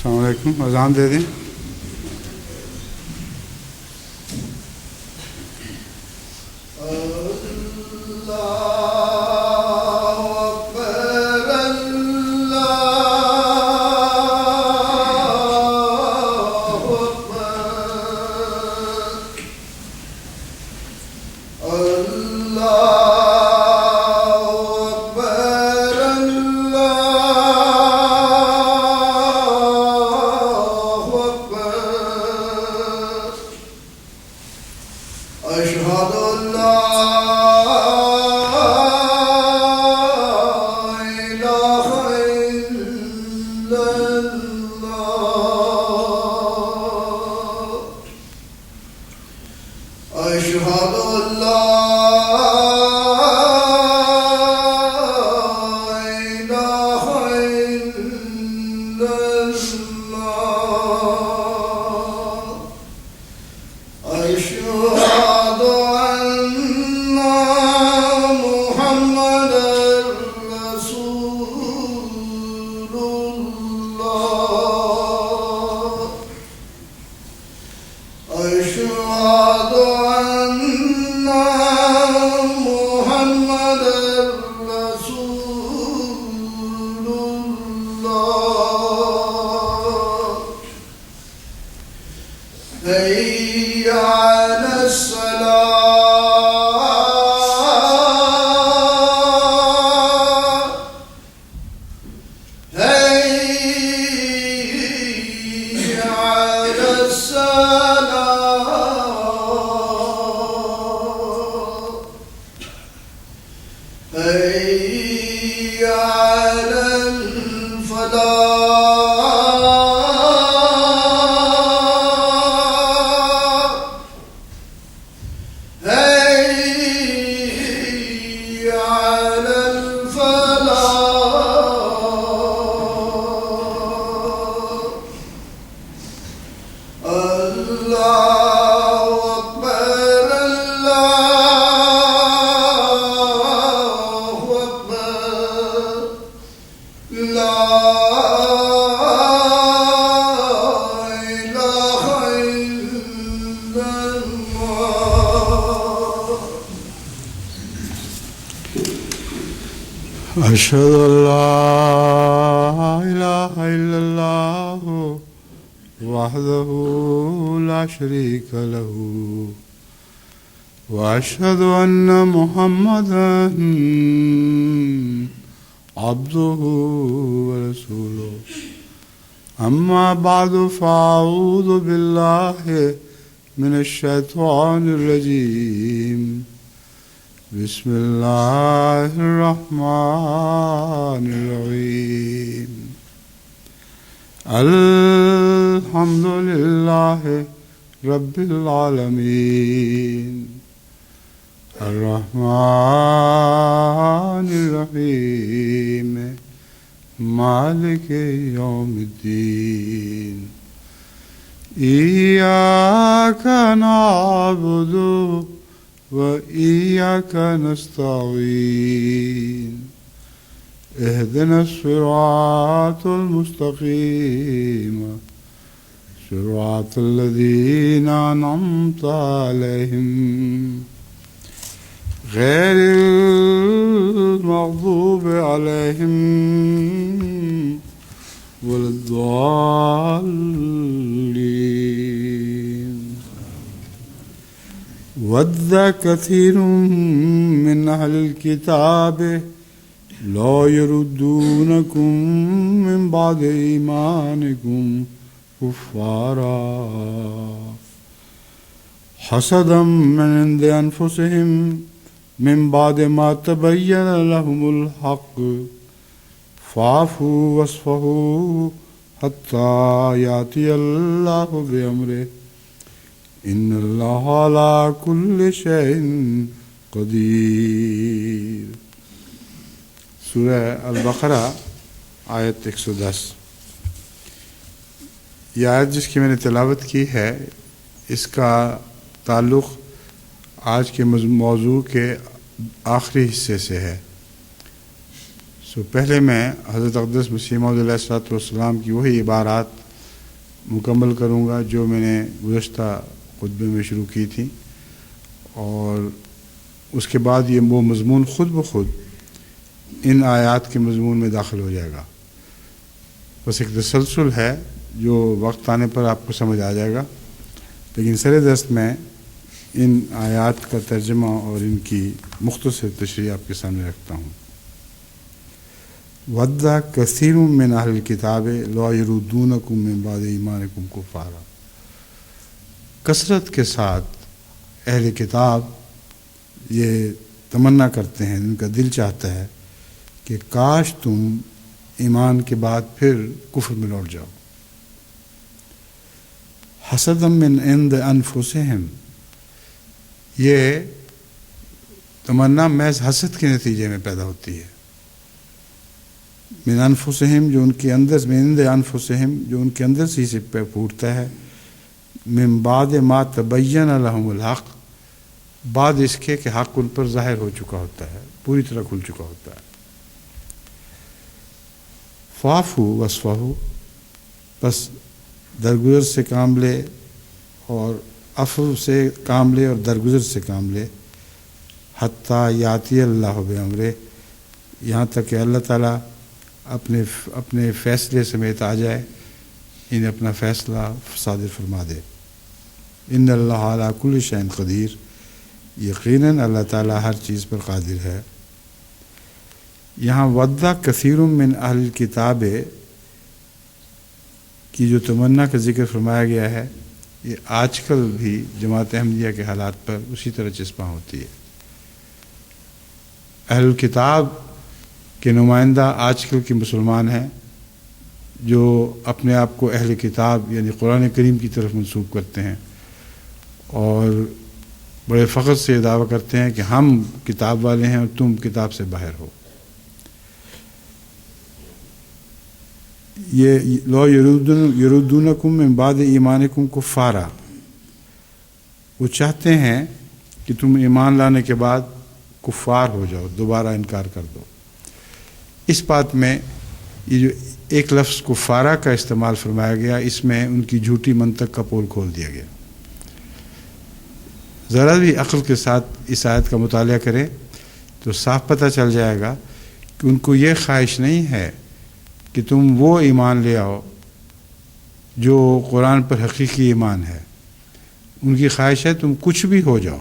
السلام علیکم. اذان دے دیں. أشهد أن لا إله إلا الله وحده لا شريك له وأشهد أن محمدا عبده ورسوله أما بعد فأعوذ بالله من الشيطان الرجيم بسم الله الرحمن الرحيم الحمد لله رب العالمين الرحمن الرحيم مالك يوم الدين إياك نعبد وإياك نستعين اهدنا الصراط المستقيم صراط الذين أنعمت عليهم غير المغضوب عليهم ولا الضالين. ود كثير من أهل الكتاب لا يردونكم من بعد إيمانكم كفارا حسدا من عند أنفسهم من بعد ما تبين لهم الحق فاعفوا واصفحوا حتى يأتي الله بأمره إن الله على كل شيء قدیر. سورہ البقرہ آیت 110. یہ آیت جس کی میں نے تلاوت کی ہے اس کا تعلق آج کے موضوع کے آخری حصے سے ہے. پہلے میں حضرت اقدس مسیح موعود علیہ الصلوۃ والسلام کی وہی عبارات مکمل کروں گا جو میں نے گزشتہ خطبے میں شروع کی تھی، اور اس کے بعد یہ وہ مضمون خود بخود ان آیات کے مضمون میں داخل ہو جائے گا۔ بس ایک تسلسل ہے جو وقت آنے پر آپ کو سمجھ آ جائے گا، لیکن سر دست میں ان آیات کا ترجمہ اور ان کی مختصر تشریح آپ کے سامنے رکھتا ہوں۔ وَدَّ كَثِيرٌ مِّنْ أَهْلِ الْكِتَابِ لَا يَرُدُّونَكُم مِّن بَعْدِ إِيمَانِكُمْ كُفَّارًا۔ کثرت کے ساتھ اہل کتاب یہ تمنا کرتے ہیں، ان کا دل چاہتا ہے کہ کاش تم ایمان کے بعد پھر کفر میں لوٹ جاؤ۔ حسدا من عند انفسہم، یہ تمنا محض حسد کے نتیجے میں پیدا ہوتی ہے۔ من انفسہم، جو ان کے اندر، من عند انفسہم، جو ان کے اندر سے پھوٹتا ہے، من بعد ما تبین لہم الحق، بعد اس کے کہ حق ان پر ظاہر ہو چکا ہوتا ہے، پوری طرح کھل چکا ہوتا ہے۔ فاعفوا واصفحوا، بس درگزر سے کام لے اور عفو سے کام لے اور درگزر سے کام لے، حتیٰ یاتی اللہ بامرہ، یہاں تک کہ اللہ تعالیٰ اپنے فیصلے سمیت آ جائے، انہیں اپنا فیصلہ صادر فرما دے۔ ان اللہ علی کل شیء قدیر، یقیناً اللہ تعالیٰ ہر چیز پر قادر ہے۔ یہاں وَدَّ کثیر من اہل الکتاب کی جو تمنا کا ذکر فرمایا گیا ہے، یہ آج کل بھی جماعت احمدیہ کے حالات پر اسی طرح چسپاں ہوتی ہے۔ اہل الکتاب کے نمائندہ آج کل کے مسلمان ہیں جو اپنے آپ کو اہل کتاب یعنی قرآن کریم کی طرف منسوب کرتے ہیں، اور بڑے فخر سے دعویٰ کرتے ہیں کہ ہم کتاب والے ہیں اور تم کتاب سے باہر ہو۔ یہ لو یردونکم من بعد ایمانکم کفارا، وہ چاہتے ہیں کہ تم ایمان لانے کے بعد کفار ہو جاؤ، دوبارہ انکار کر دو۔ اس بات میں یہ جو ایک لفظ کفارا کا استعمال فرمایا گیا، اس میں ان کی جھوٹی منطق کا پول کھول دیا گیا۔ ذرا بھی عقل کے ساتھ اس آیت کا مطالعہ کریں تو صاف پتہ چل جائے گا کہ ان کو یہ خواہش نہیں ہے کہ تم وہ ایمان لے آؤ جو قرآن پر حقیقی ایمان ہے، ان کی خواہش ہے تم کچھ بھی ہو جاؤ،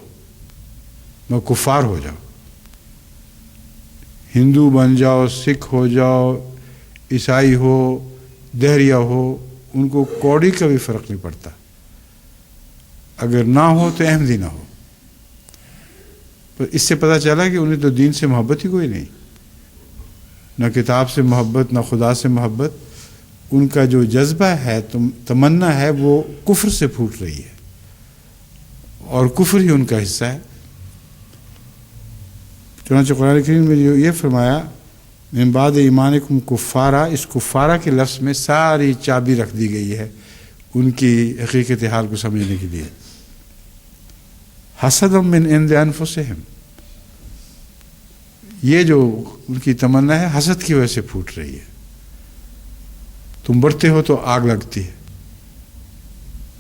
میں کفار ہو جاؤ، ہندو بن جاؤ، سکھ ہو جاؤ، عیسائی ہو، دہریہ ہو، ان کو کوڑی کا بھی فرق نہیں پڑتا، اگر نہ ہو تو احمدی نہ ہو۔ پر اس سے پتہ چلا کہ انہیں تو دین سے محبت ہی کوئی نہیں، نہ کتاب سے محبت، نہ خدا سے محبت، ان کا جو جذبہ ہے، تمنا ہے، وہ کفر سے پھوٹ رہی ہے، اور کفر ہی ان کا حصہ ہے۔ چنانچہ قرآن کریم میں یہ فرمایا من بعد ایمانکم کفارا، اس کفارا کے لفظ میں ساری چابی رکھ دی گئی ہے ان کی حقیقت حال کو سمجھنے کے لیے۔ حسد من عند انفسہم، یہ جو ان کی تمنا ہے حسد کی وجہ سے پھوٹ رہی ہے۔ تم بڑھتے ہو تو آگ لگتی ہے،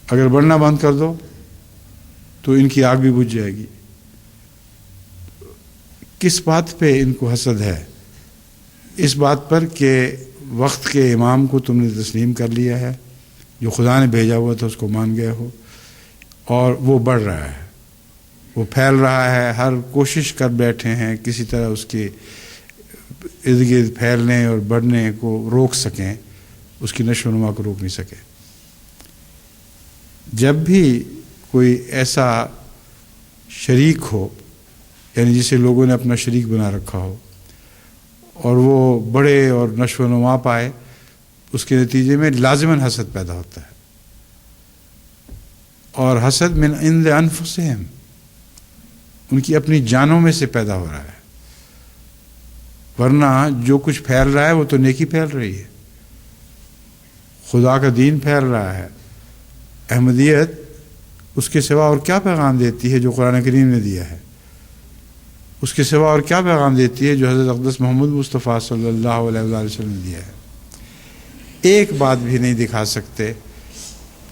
اگر بڑھنا بند کر دو تو ان کی آگ بھی بجھ جائے گی۔ کس بات پہ ان کو حسد ہے؟ اس بات پر کہ وقت کے امام کو تم نے تسلیم کر لیا ہے، جو خدا نے بھیجا ہوا تھا اس کو مان گئے ہو، اور وہ بڑھ رہا ہے، وہ پھیل رہا ہے، ہر کوشش کر بیٹھے ہیں کسی طرح اس کے ارد گرد پھیلنے اور بڑھنے کو روک سکیں، اس کی نشو و نما کو روک نہیں سکے۔ جب بھی کوئی ایسا شریک ہو، یعنی جسے لوگوں نے اپنا شریک بنا رکھا ہو، اور وہ بڑے اور نشو و نما پائے، اس کے نتیجے میں لازماً حسد پیدا ہوتا ہے، اور حسد من عند انفسہم، ان کی اپنی جانوں میں سے پیدا ہو رہا ہے، ورنہ جو کچھ پھیل رہا ہے وہ تو نیکی پھیل رہی ہے، خدا کا دین پھیل رہا ہے۔ احمدیت اس کے سوا اور کیا پیغام دیتی ہے جو قرآن کریم نے دیا ہے؟ اس کے سوا اور کیا پیغام دیتی ہے جو حضرت اقدس محمد مصطفیٰ صلی اللہ علیہ وسلم نے دیا ہے؟ ایک بات بھی نہیں دکھا سکتے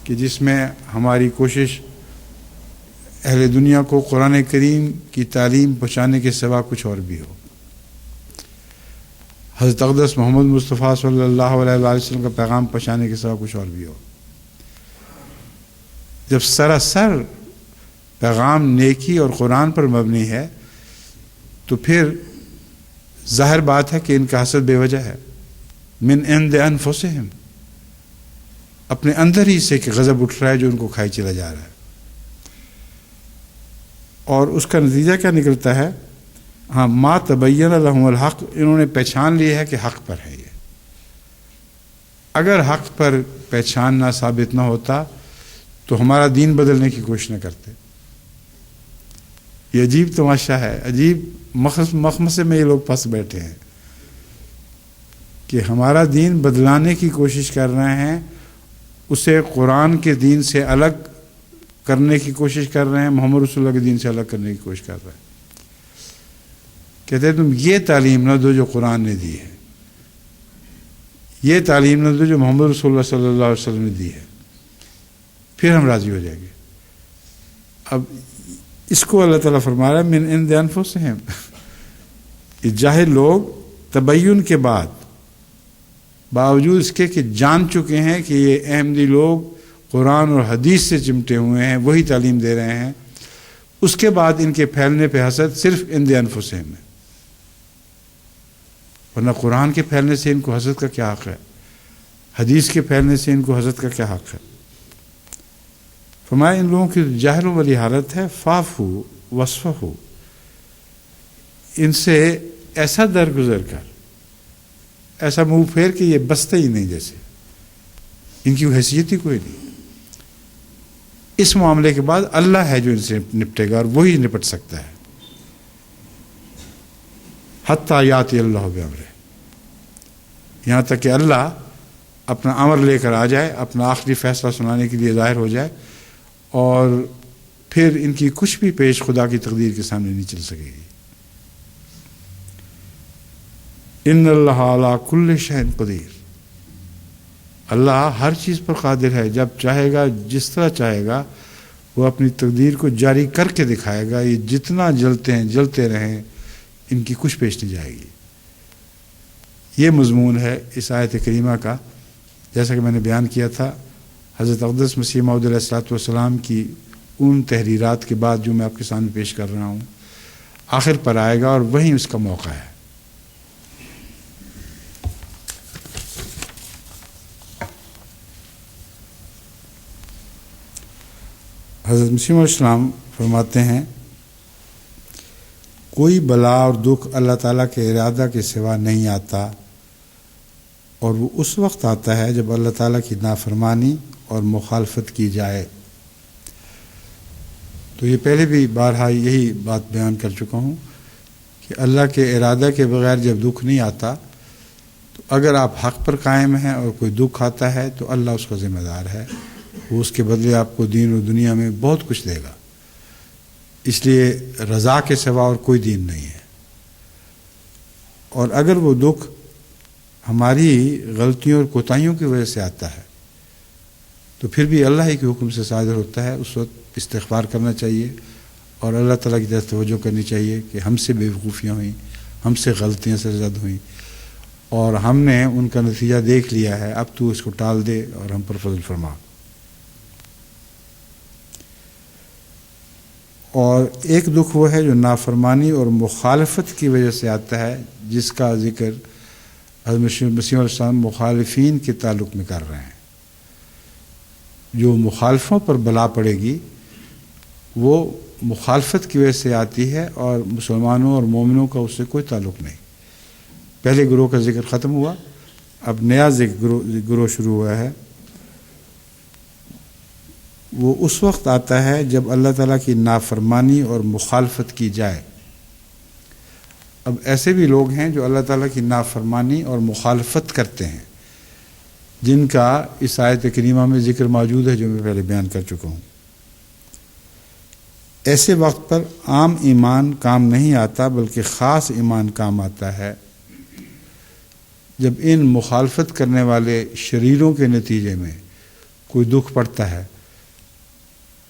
کہ جس میں ہماری کوشش اہل دنیا کو قرآن کریم کی تعلیم پہنچانے کے سوا کچھ اور بھی ہو، حضرت اقدس محمد مصطفیٰ صلی اللہ علیہ وآلہ وسلم کا پیغام پہنچانے کے سوا کچھ اور بھی ہو۔ جب سراسر پیغام نیکی اور قرآن پر مبنی ہے تو پھر ظاہر بات ہے کہ ان کا حسد بے وجہ ہے۔ من عند انفسہم، اپنے اندر ہی سے کہ غضب اٹھ رہا ہے جو ان کو کھائی چلا جا رہا ہے، اور اس کا نتیجہ کیا نکلتا ہے؟ ہاں، ما تبین لہم الحق، انہوں نے پہچان لیا ہے کہ حق پر ہے یہ۔ اگر حق پر پہچاننا ثابت نہ ہوتا تو ہمارا دین بدلنے کی کوشش نہ کرتے۔ یہ عجیب تماشا ہے، عجیب مخمصے میں یہ لوگ پھنس بیٹھے ہیں کہ ہمارا دین بدلانے کی کوشش کر رہے ہیں، اسے قرآن کے دین سے الگ کرنے کی کوشش کر رہے ہیں، محمد رسول اللہ کے دین سے الگ کرنے کی کوشش کر رہے ہیں۔ کہتے ہیں تم یہ تعلیم نہ دو جو قرآن نے دی ہے، یہ تعلیم نہ دو جو محمد رسول اللہ صلی اللہ علیہ وسلم نے دی ہے، پھر ہم راضی ہو جائیں گے۔ اب اس کو اللہ تعالیٰ فرما رہا ہے من عند انفسہم، یہ جاہل لوگ تبین کے بعد باوجود اس کے کہ جان چکے ہیں کہ یہ احمدی لوگ قرآن اور حدیث سے چمٹے ہوئے ہیں، وہی تعلیم دے رہے ہیں، اس کے بعد ان کے پھیلنے پہ حسد صرف عند انفسہم ہے، ورنہ قرآن کے پھیلنے سے ان کو حسد کا کیا حق ہے، حدیث کے پھیلنے سے ان کو حسد کا کیا حق ہے۔ فرمایا ان لوگوں کی جاہلوں والی حالت ہے، فاعفو واصفحوا، ان سے ایسا درگزر کر، ایسا منہ پھیر کہ یہ بستے ہی نہیں، جیسے ان کی حیثیت ہی کوئی نہیں۔ اس معاملے کے بعد اللہ ہے جو ان سے نپٹے گا، اور وہی نپٹ سکتا ہے۔ حتی یاتی اللہ بامرہ، یہاں تک کہ اللہ اپنا امر لے کر آ جائے، اپنا آخری فیصلہ سنانے کے لیے ظاہر ہو جائے، اور پھر ان کی کچھ بھی پیش خدا کی تقدیر کے سامنے نہیں چل سکے گی۔ ان اللہ علی کل شیء قدیر، اللہ ہر چیز پر قادر ہے، جب چاہے گا جس طرح چاہے گا وہ اپنی تقدیر کو جاری کر کے دکھائے گا۔ یہ جتنا جلتے ہیں جلتے رہیں، ان کی کچھ پیش نہیں جائے گی۔ یہ مضمون ہے اس آیت کریمہ کا۔ جیسا کہ میں نے بیان کیا تھا، حضرت اقدس مسیح موعود علیہ الصلوۃ والسلام کی ان تحریرات کے بعد جو میں آپ کے سامنے پیش کر رہا ہوں، آخر پر آئے گا اور وہیں اس کا موقع ہے۔ حضرت مسیح علیہ السلام فرماتے ہیں کوئی بلا اور دکھ اللہ تعالیٰ کے ارادہ کے سوا نہیں آتا، اور وہ اس وقت آتا ہے جب اللہ تعالیٰ کی نافرمانی اور مخالفت کی جائے۔ تو یہ پہلے بھی بارہا یہی بات بیان کر چکا ہوں کہ اللہ کے ارادہ کے بغیر جب دکھ نہیں آتا، تو اگر آپ حق پر قائم ہیں اور کوئی دکھ آتا ہے تو اللہ اس کا ذمہ دار ہے، وہ اس کے بدلے آپ کو دین و دنیا میں بہت کچھ دے گا۔ اس لیے رضا کے سوا اور کوئی دین نہیں ہے، اور اگر وہ دکھ ہماری غلطیوں اور کوتاہیوں کی وجہ سے آتا ہے تو پھر بھی اللہ ہی کے حکم سے صادر ہوتا ہے۔ اس وقت استغفار کرنا چاہیے اور اللہ تعالیٰ کی طرف توجہ کرنی چاہیے کہ ہم سے بے وقوفیاں ہوئیں، ہم سے غلطیاں سرزد ہوئیں، اور ہم نے ان کا نتیجہ دیکھ لیا ہے، اب تو اس کو ٹال دے اور ہم پر فضل فرما۔ اور ایک دکھ وہ ہے جو نافرمانی اور مخالفت کی وجہ سے آتا ہے، جس کا ذکر حضرت مسیح علیہ السلام مخالفین کے تعلق میں کر رہے ہیں۔ جو مخالفوں پر بلا پڑے گی وہ مخالفت کی وجہ سے آتی ہے، اور مسلمانوں اور مومنوں کا اس سے کوئی تعلق نہیں۔ پہلے گروہ کا ذکر ختم ہوا، اب نیا گروہ شروع ہوا ہے۔ وہ اس وقت آتا ہے جب اللہ تعالیٰ کی نافرمانی اور مخالفت کی جائے۔ اب ایسے بھی لوگ ہیں جو اللہ تعالیٰ کی نافرمانی اور مخالفت کرتے ہیں، جن کا اس آیت کریمہ میں ذکر موجود ہے جو میں پہلے بیان کر چکا ہوں۔ ایسے وقت پر عام ایمان کام نہیں آتا، بلکہ خاص ایمان کام آتا ہے جب ان مخالفت کرنے والے شریروں کے نتیجے میں کوئی دکھ پڑتا ہے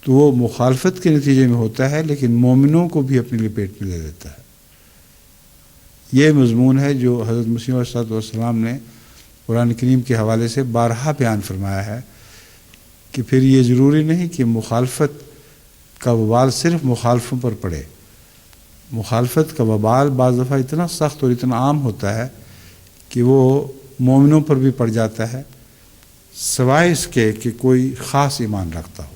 تو وہ مخالفت کے نتیجے میں ہوتا ہے، لیکن مومنوں کو بھی اپنی لپیٹ میں لے لیتا ہے۔ یہ مضمون ہے جو حضرت مسیح علیہ السلام نے قرآن کریم کے حوالے سے بارہا بیان فرمایا ہے کہ پھر یہ ضروری نہیں کہ مخالفت کا وبال صرف مخالفوں پر پڑے۔ مخالفت کا وبال بعض دفعہ اتنا سخت اور اتنا عام ہوتا ہے کہ وہ مومنوں پر بھی پڑ جاتا ہے، سوائے اس کے کہ کوئی خاص ایمان رکھتا ہو۔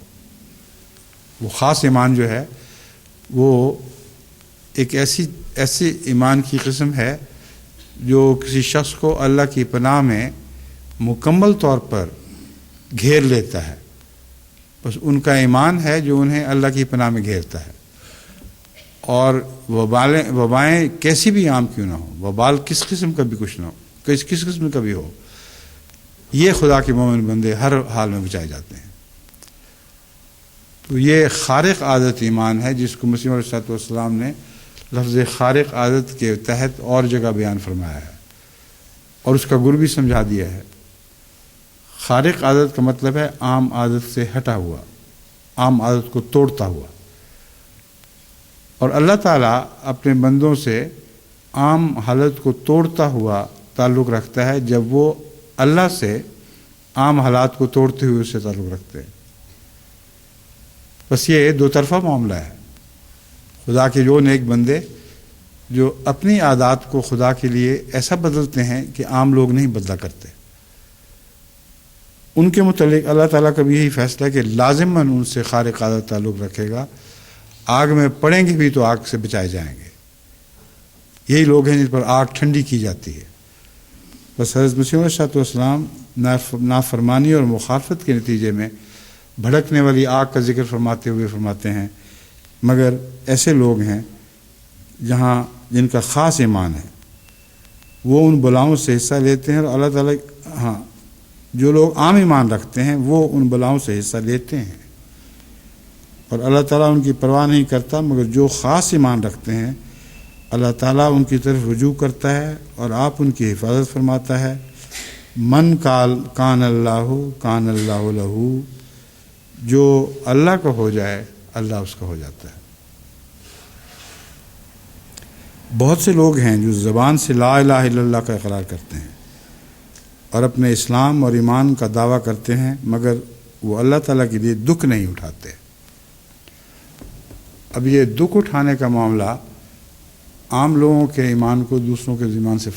وہ خاص ایمان جو ہے وہ ایک ایسی ایمان کی قسم ہے جو کسی شخص کو اللہ کی پناہ میں مکمل طور پر گھیر لیتا ہے۔ بس ان کا ایمان ہے جو انہیں اللہ کی پناہ میں گھیرتا ہے، اور وبائیں کیسی بھی عام کیوں نہ ہو، وبال کس قسم کا بھی کچھ نہ ہو، کس قسم کا بھی ہو، یہ خدا کے مومن بندے ہر حال میں بچائے جاتے ہیں۔ تو یہ خارق عادت ایمان ہے جس کو مسیح علیہ السلام نے لفظ خارق عادت کے تحت اور جگہ بیان فرمایا ہے اور اس کا گر بھی سمجھا دیا ہے۔ خارق عادت کا مطلب ہے عام عادت سے ہٹا ہوا، عام عادت کو توڑتا ہوا، اور اللہ تعالیٰ اپنے بندوں سے عام حالت کو توڑتا ہوا تعلق رکھتا ہے جب وہ اللہ سے عام حالات کو توڑتے ہوئے اس سے تعلق رکھتے ہیں۔ بس یہ دو طرفہ معاملہ ہے۔ خدا کے جو نیک بندے جو اپنی عادات کو خدا کے لیے ایسا بدلتے ہیں کہ عام لوگ نہیں بدلا کرتے، ان کے متعلق اللہ تعالیٰ کا بھی یہی فیصلہ ہے کہ لازماً ان سے خارق عادت تعلق رکھے گا، آگ میں پڑیں گے بھی تو آگ سے بچائے جائیں گے۔ یہی لوگ ہیں جن پر آگ ٹھنڈی کی جاتی ہے۔ بس حضرت مسیح علیہ السلام نافرمانی اور مخالفت کے نتیجے میں بھڑکنے والی آگ کا ذکر فرماتے ہوئے فرماتے ہیں مگر ایسے لوگ ہیں جن کا خاص ایمان ہے، وہ ان بلاؤں سے حصہ لیتے ہیں، اور اللہ تعالیٰ جو لوگ عام ایمان رکھتے ہیں وہ ان بلاؤں سے حصہ لیتے ہیں، اور اللہ تعالیٰ ان کی پرواہ نہیں کرتا، مگر جو خاص ایمان رکھتے ہیں اللہ تعالیٰ ان کی طرف رجوع کرتا ہے اور آپ ان کی حفاظت فرماتا ہے۔ من کان اللہ لہو، جو اللہ کا ہو جائے اللہ اس کا ہو جاتا ہے۔ بہت سے لوگ ہیں جو زبان سے لا الہ الا اللہ کا اقرار کرتے ہیں اور اپنے اسلام اور ایمان کا دعویٰ کرتے ہیں، مگر وہ اللہ تعالیٰ کے لیے دکھ نہیں اٹھاتے۔ اب یہ دکھ اٹھانے کا معاملہ عام لوگوں کے ایمان کو دوسروں کے ایمان سے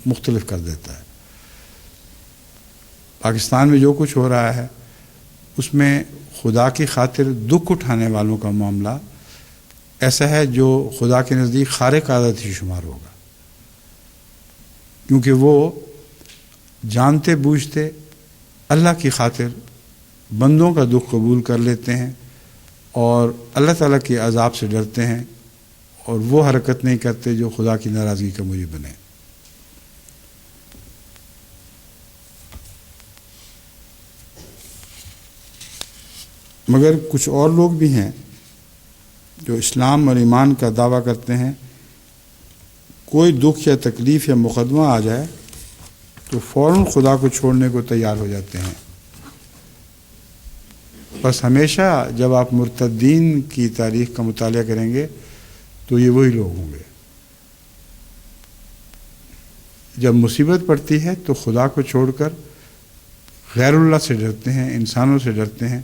مختلف کر دیتا ہے۔ پاکستان میں جو کچھ ہو رہا ہے اس میں خدا کی خاطر دکھ اٹھانے والوں کا معاملہ ایسا ہے جو خدا کے نزدیک خارق عادت ہی شمار ہوگا، کیونکہ وہ جانتے بوجھتے اللہ کی خاطر بندوں کا دکھ قبول کر لیتے ہیں اور اللہ تعالیٰ کے عذاب سے ڈرتے ہیں، اور وہ حرکت نہیں کرتے جو خدا کی ناراضگی کا موجب بنے۔ مگر کچھ اور لوگ بھی ہیں جو اسلام اور ایمان کا دعویٰ کرتے ہیں، کوئی دکھ یا تکلیف یا مقدمہ آ جائے تو فوراً خدا کو چھوڑنے کو تیار ہو جاتے ہیں۔ بس ہمیشہ جب آپ مرتدین کی تاریخ کا مطالعہ کریں گے تو یہ وہی لوگ ہوں گے۔ جب مصیبت پڑتی ہے تو خدا کو چھوڑ کر غیر اللہ سے ڈرتے ہیں، انسانوں سے ڈرتے ہیں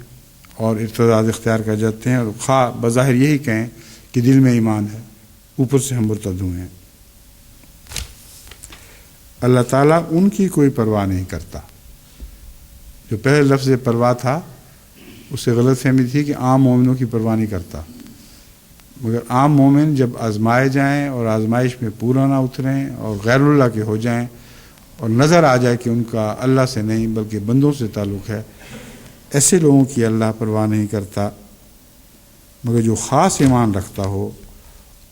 اور ارتداد اختیار کر جاتے ہیں، اور خواہ بظاہر یہی کہیں کہ دل میں ایمان ہے، اوپر سے ہم مرتد ہوئے ہیں۔ اللہ تعالیٰ ان کی کوئی پرواہ نہیں کرتا۔ جو پہلے لفظ پرواہ تھا اس سے غلط فہمی تھی کہ عام مومنوں کی پرواہ نہیں کرتا، مگر عام مومن جب آزمائے جائیں اور آزمائش میں پورا نہ اتریں اور غیر اللہ کے ہو جائیں اور نظر آ جائے کہ ان کا اللہ سے نہیں بلکہ بندوں سے تعلق ہے، ایسے لوگوں کی اللہ پرواہ نہیں کرتا۔ مگر جو خاص ایمان رکھتا ہو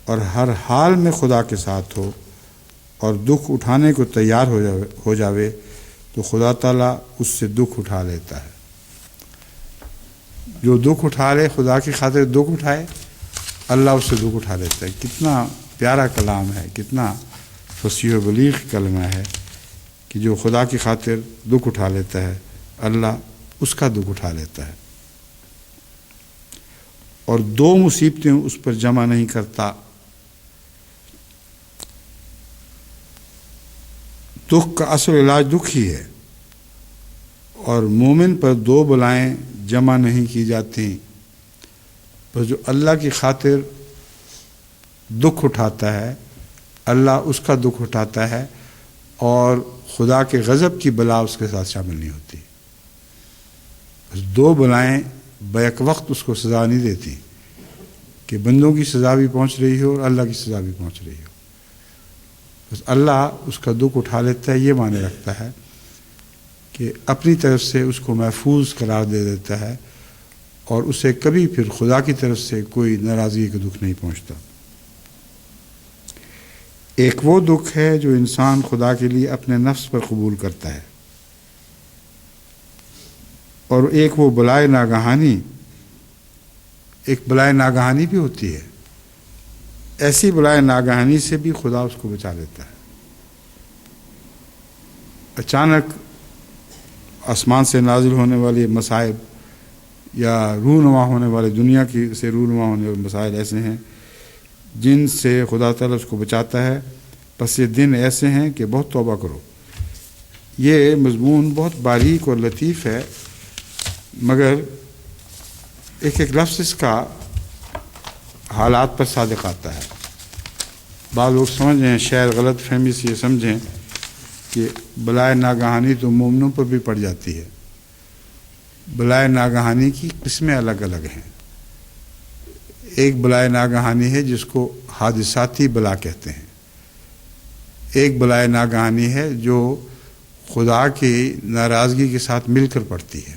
اور ہر حال میں خدا کے ساتھ ہو اور دکھ اٹھانے کو تیار ہو جاوے تو خدا تعالیٰ اس سے دکھ اٹھا لیتا ہے۔ جو دکھ اٹھا لے، خدا کی خاطر دکھ اٹھائے، اللہ اس سے دکھ اٹھا لیتا ہے۔ کتنا پیارا کلام ہے، کتنا فصیح و بلیغ کلمہ ہے کہ جو خدا کی خاطر دکھ اٹھا لیتا ہے اللہ اس کا دکھ اٹھا لیتا ہے، اور 2 مصیبتیں اس پر جمع نہیں کرتا۔ دکھ کا اصل علاج دکھ ہی ہے، اور مومن پر 2 بلائیں جمع نہیں کی جاتی۔ بس جو اللہ کی خاطر دکھ اٹھاتا ہے، اللہ اس کا دکھ اٹھاتا ہے، اور خدا کے غضب کی بلا اس کے ساتھ شامل نہیں ہوتی۔ بس 2 بلائیں بیک وقت اس کو سزا نہیں دیتی کہ بندوں کی سزا بھی پہنچ رہی ہو اور اللہ کی سزا بھی پہنچ رہی ہو۔ بس اللہ اس کا دکھ اٹھا لیتا ہے، یہ معنی رکھتا ہے کہ اپنی طرف سے اس کو محفوظ قرار دے دیتا ہے، اور اسے کبھی پھر خدا کی طرف سے کوئی ناراضگی کا دکھ نہیں پہنچتا۔ ایک وہ دکھ ہے جو انسان خدا کے لیے اپنے نفس پر قبول کرتا ہے، اور ایک وہ بلائے ناگہانی، ایک بلائے ناگہانی بھی ہوتی ہے۔ ایسی بلائے ناگہانی سے بھی خدا اس کو بچا لیتا ہے۔ اچانک آسمان سے نازل ہونے والے مصائب یا رونما ہونے والے دنیا کی سے رونما ہونے والے مسائل ایسے ہیں جن سے خدا تعالیٰ اس کو بچاتا ہے۔ بس یہ دن ایسے ہیں کہ بہت توبہ کرو۔ یہ مضمون بہت باریک اور لطیف ہے، مگر ایک ایک لفظ اس کا حالات پر صادق آتا ہے۔ بعض لوگ سمجھیں، شاید غلط فہمی سے یہ سمجھیں کہ بلائے ناگہانی تو مومنوں پر بھی پڑ جاتی ہے۔ بلائے ناگہانی کی قسمیں الگ الگ ہیں۔ ایک بلائے ناگہانی ہے جس کو حادثاتی بلا کہتے ہیں، ایک بلائے ناگہانی ہے جو خدا کی ناراضگی کے ساتھ مل کر پڑتی ہے۔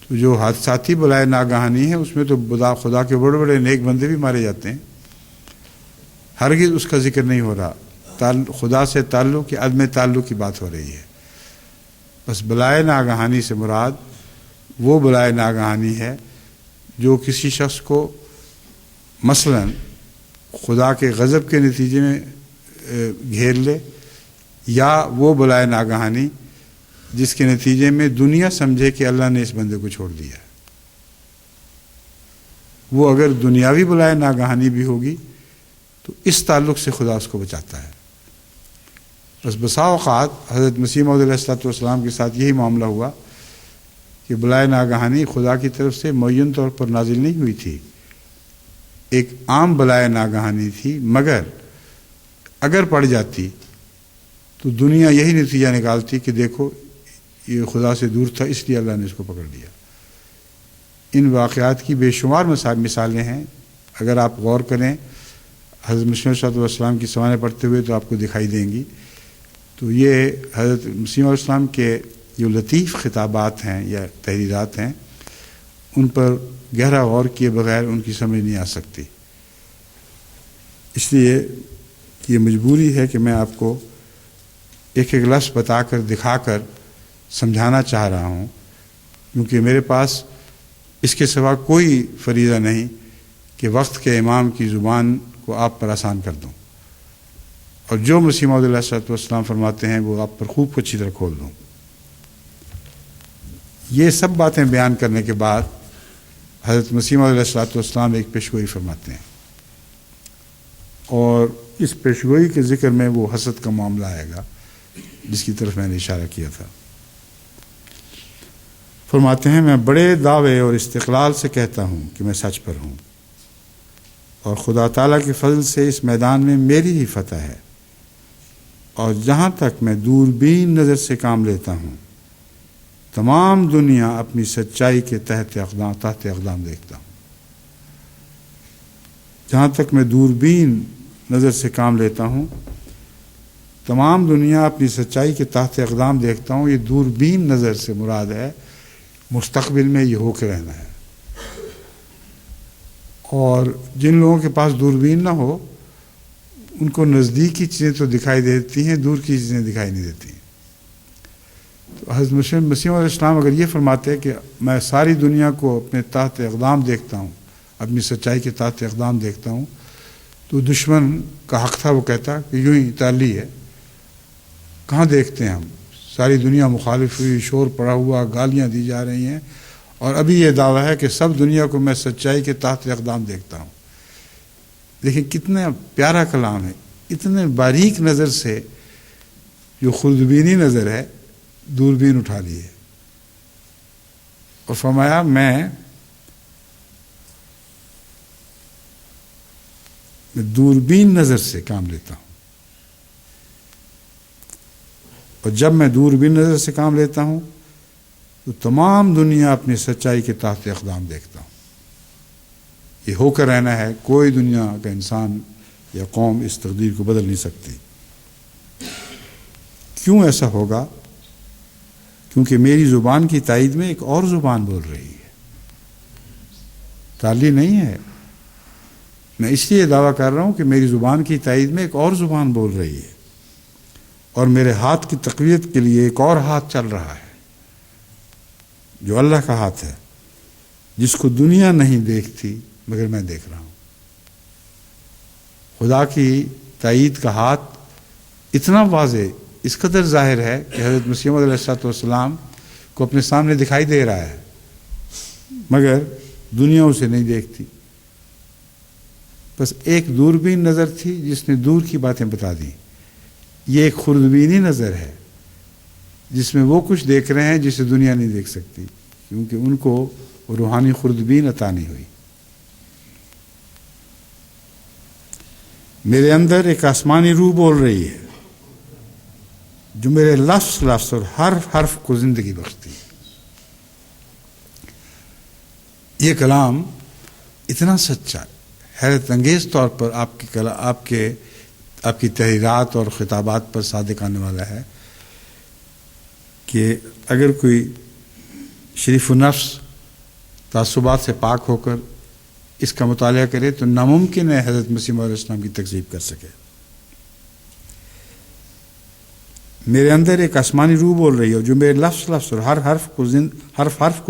تو جو حادثاتی بلائے ناگہانی ہے اس میں تو خدا کے بڑے بڑے نیک بندے بھی مارے جاتے ہیں، ہرگز اس کا ذکر نہیں ہو رہا۔ خدا سے تعلق یا عدم تعلق کی بات ہو رہی ہے۔ بس بلائے ناگہانی سے مراد وہ بلائے ناگہانی ہے جو کسی شخص کو مثلاً خدا کے غضب کے نتیجے میں گھیر لے، یا وہ بلائے ناگہانی جس کے نتیجے میں دنیا سمجھے کہ اللہ نے اس بندے کو چھوڑ دیا ہے۔ وہ اگر دنیاوی بلائے ناگہانی بھی ہوگی تو اس تعلق سے خدا اس کو بچاتا ہے۔ بس بسا اوقات حضرت مسیح موعود علیہ الصلوۃ والسلام کے ساتھ یہی معاملہ ہوا کہ بلائے ناگہانی خدا کی طرف سے معین طور پر نازل نہیں ہوئی تھی، ایک عام بلائے ناگہانی تھی، مگر اگر پڑ جاتی تو دنیا یہی نتیجہ نکالتی کہ دیکھو یہ خدا سے دور تھا، اس لیے اللہ نے اس کو پکڑ لیا۔ ان واقعات کی بے شمار مثالیں ہیں، اگر آپ غور کریں حضرت مسیح علیہ الصلوۃ والسلام کی سوانح پڑھتے ہوئے تو آپ کو دکھائی دیں گی۔ تو یہ حضرت مسیح علیہ السلام کے جو لطیف خطابات ہیں یا تحریرات ہیں، ان پر گہرا غور کیے بغیر ان کی سمجھ نہیں آ سکتی۔ اس لیے یہ مجبوری ہے کہ میں آپ کو ایک ایک لفظ بتا کر دکھا کر سمجھانا چاہ رہا ہوں، کیونکہ میرے پاس اس کے سوا کوئی فریضہ نہیں کہ وقت کے امام کی زبان کو آپ پر آسان کر دوں، اور جو مسیح موعود علیہ الصلوۃ والسلام فرماتے ہیں وہ آپ پر خوب اچھی طرح کھول دوں۔ یہ سب باتیں بیان کرنے کے بعد حضرت مسیح موعود علیہ الصلوۃ والسلام ایک پیشگوئی فرماتے ہیں، اور اس پیشگوئی کے ذکر میں وہ حسد کا معاملہ آئے گا جس کی طرف میں نے اشارہ کیا تھا۔ فرماتے ہیں، میں بڑے دعوے اور استقلال سے کہتا ہوں کہ میں سچ پر ہوں، اور خدا تعالیٰ کے فضل سے اس میدان میں میری ہی فتح ہے، اور جہاں تک میں دوربین نظر سے کام لیتا ہوں تمام دنیا اپنی سچائی کے تحت اقدام دیکھتا ہوں۔ جہاں تک میں دوربین نظر سے کام لیتا ہوں تمام دنیا اپنی سچائی کے تحت اقدام دیکھتا ہوں۔ یہ دوربین نظر سے مراد ہے مستقبل میں یہ ہو کے رہنا ہے، اور جن لوگوں کے پاس دوربین نہ ہو ان کو نزدیک کی چیزیں تو دکھائی دیتی ہیں، دور کی چیزیں دکھائی نہیں دیتی۔ تو حضرت مسیح علیہ السلام اگر یہ فرماتے ہیں کہ میں ساری دنیا کو اپنے تحت اقدام دیکھتا ہوں، اپنی سچائی کے تحت اقدام دیکھتا ہوں، تو دشمن کا حق تھا وہ کہتا کہ یوں ہی تالی ہے، کہاں دیکھتے ہیں ہم، ساری دنیا مخالف ہوئی، شور پڑا ہوا، گالیاں دی جا رہی ہیں، اور ابھی یہ دعویٰ ہے کہ سب دنیا کو میں سچائی کے تحت اقدام دیکھتا ہوں۔ دیکھیں کتنا پیارا کلام ہے، اتنے باریک نظر سے جو خوردبینی نظر ہے دوربین اٹھا لی ہے اور فرمایا میں دوربین نظر سے کام لیتا ہوں، اور جب میں دوربین نظر سے کام لیتا ہوں تو تمام دنیا اپنی سچائی کے تحت اقدام دیکھتا ہوں۔ یہ ہو کر رہنا ہے، کوئی دنیا کا انسان یا قوم اس تقدیر کو بدل نہیں سکتی۔ کیوں ایسا ہوگا؟ کیونکہ میری زبان کی تائید میں ایک اور زبان بول رہی ہے، تالی نہیں ہے۔ میں اس لیے دعویٰ کر رہا ہوں کہ میری زبان کی تائید میں ایک اور زبان بول رہی ہے، اور میرے ہاتھ کی تقویت کے لیے ایک اور ہاتھ چل رہا ہے جو اللہ کا ہاتھ ہے، جس کو دنیا نہیں دیکھتی مگر میں دیکھ رہا ہوں۔ خدا کی تائید کا ہاتھ اتنا واضح، اس قدر ظاہر ہے کہ حضرت مسیح موعود علیہ السلام کو اپنے سامنے دکھائی دے رہا ہے، مگر دنیا اسے نہیں دیکھتی۔ بس ایک دوربین نظر تھی جس نے دور کی باتیں بتا دیں۔ یہ ایک خوردبینی نظر ہے جس میں وہ کچھ دیکھ رہے ہیں جسے دنیا نہیں دیکھ سکتی، کیونکہ ان کو روحانی خوردبین عطا نہیں ہوئی۔ میرے اندر ایک آسمانی روح بول رہی ہے جو میرے لفظ لفظ اور حرف حرف کو زندگی بخشتی ہے۔ یہ کلام اتنا سچا، حیرت انگیز طور پر آپ کی تحریرات اور خطابات پر صادق آنے والا ہے کہ اگر کوئی شریف النفس تعصبات سے پاک ہو کر اس کا مطالعہ کرے تو ناممکن ہے حضرت مسیح موعود علیہ السلام کی تکذیب کر سکے۔ میرے اندر ایک آسمانی روح بول رہی ہے جو میرے لفظ لفظ اور ہر حرف کو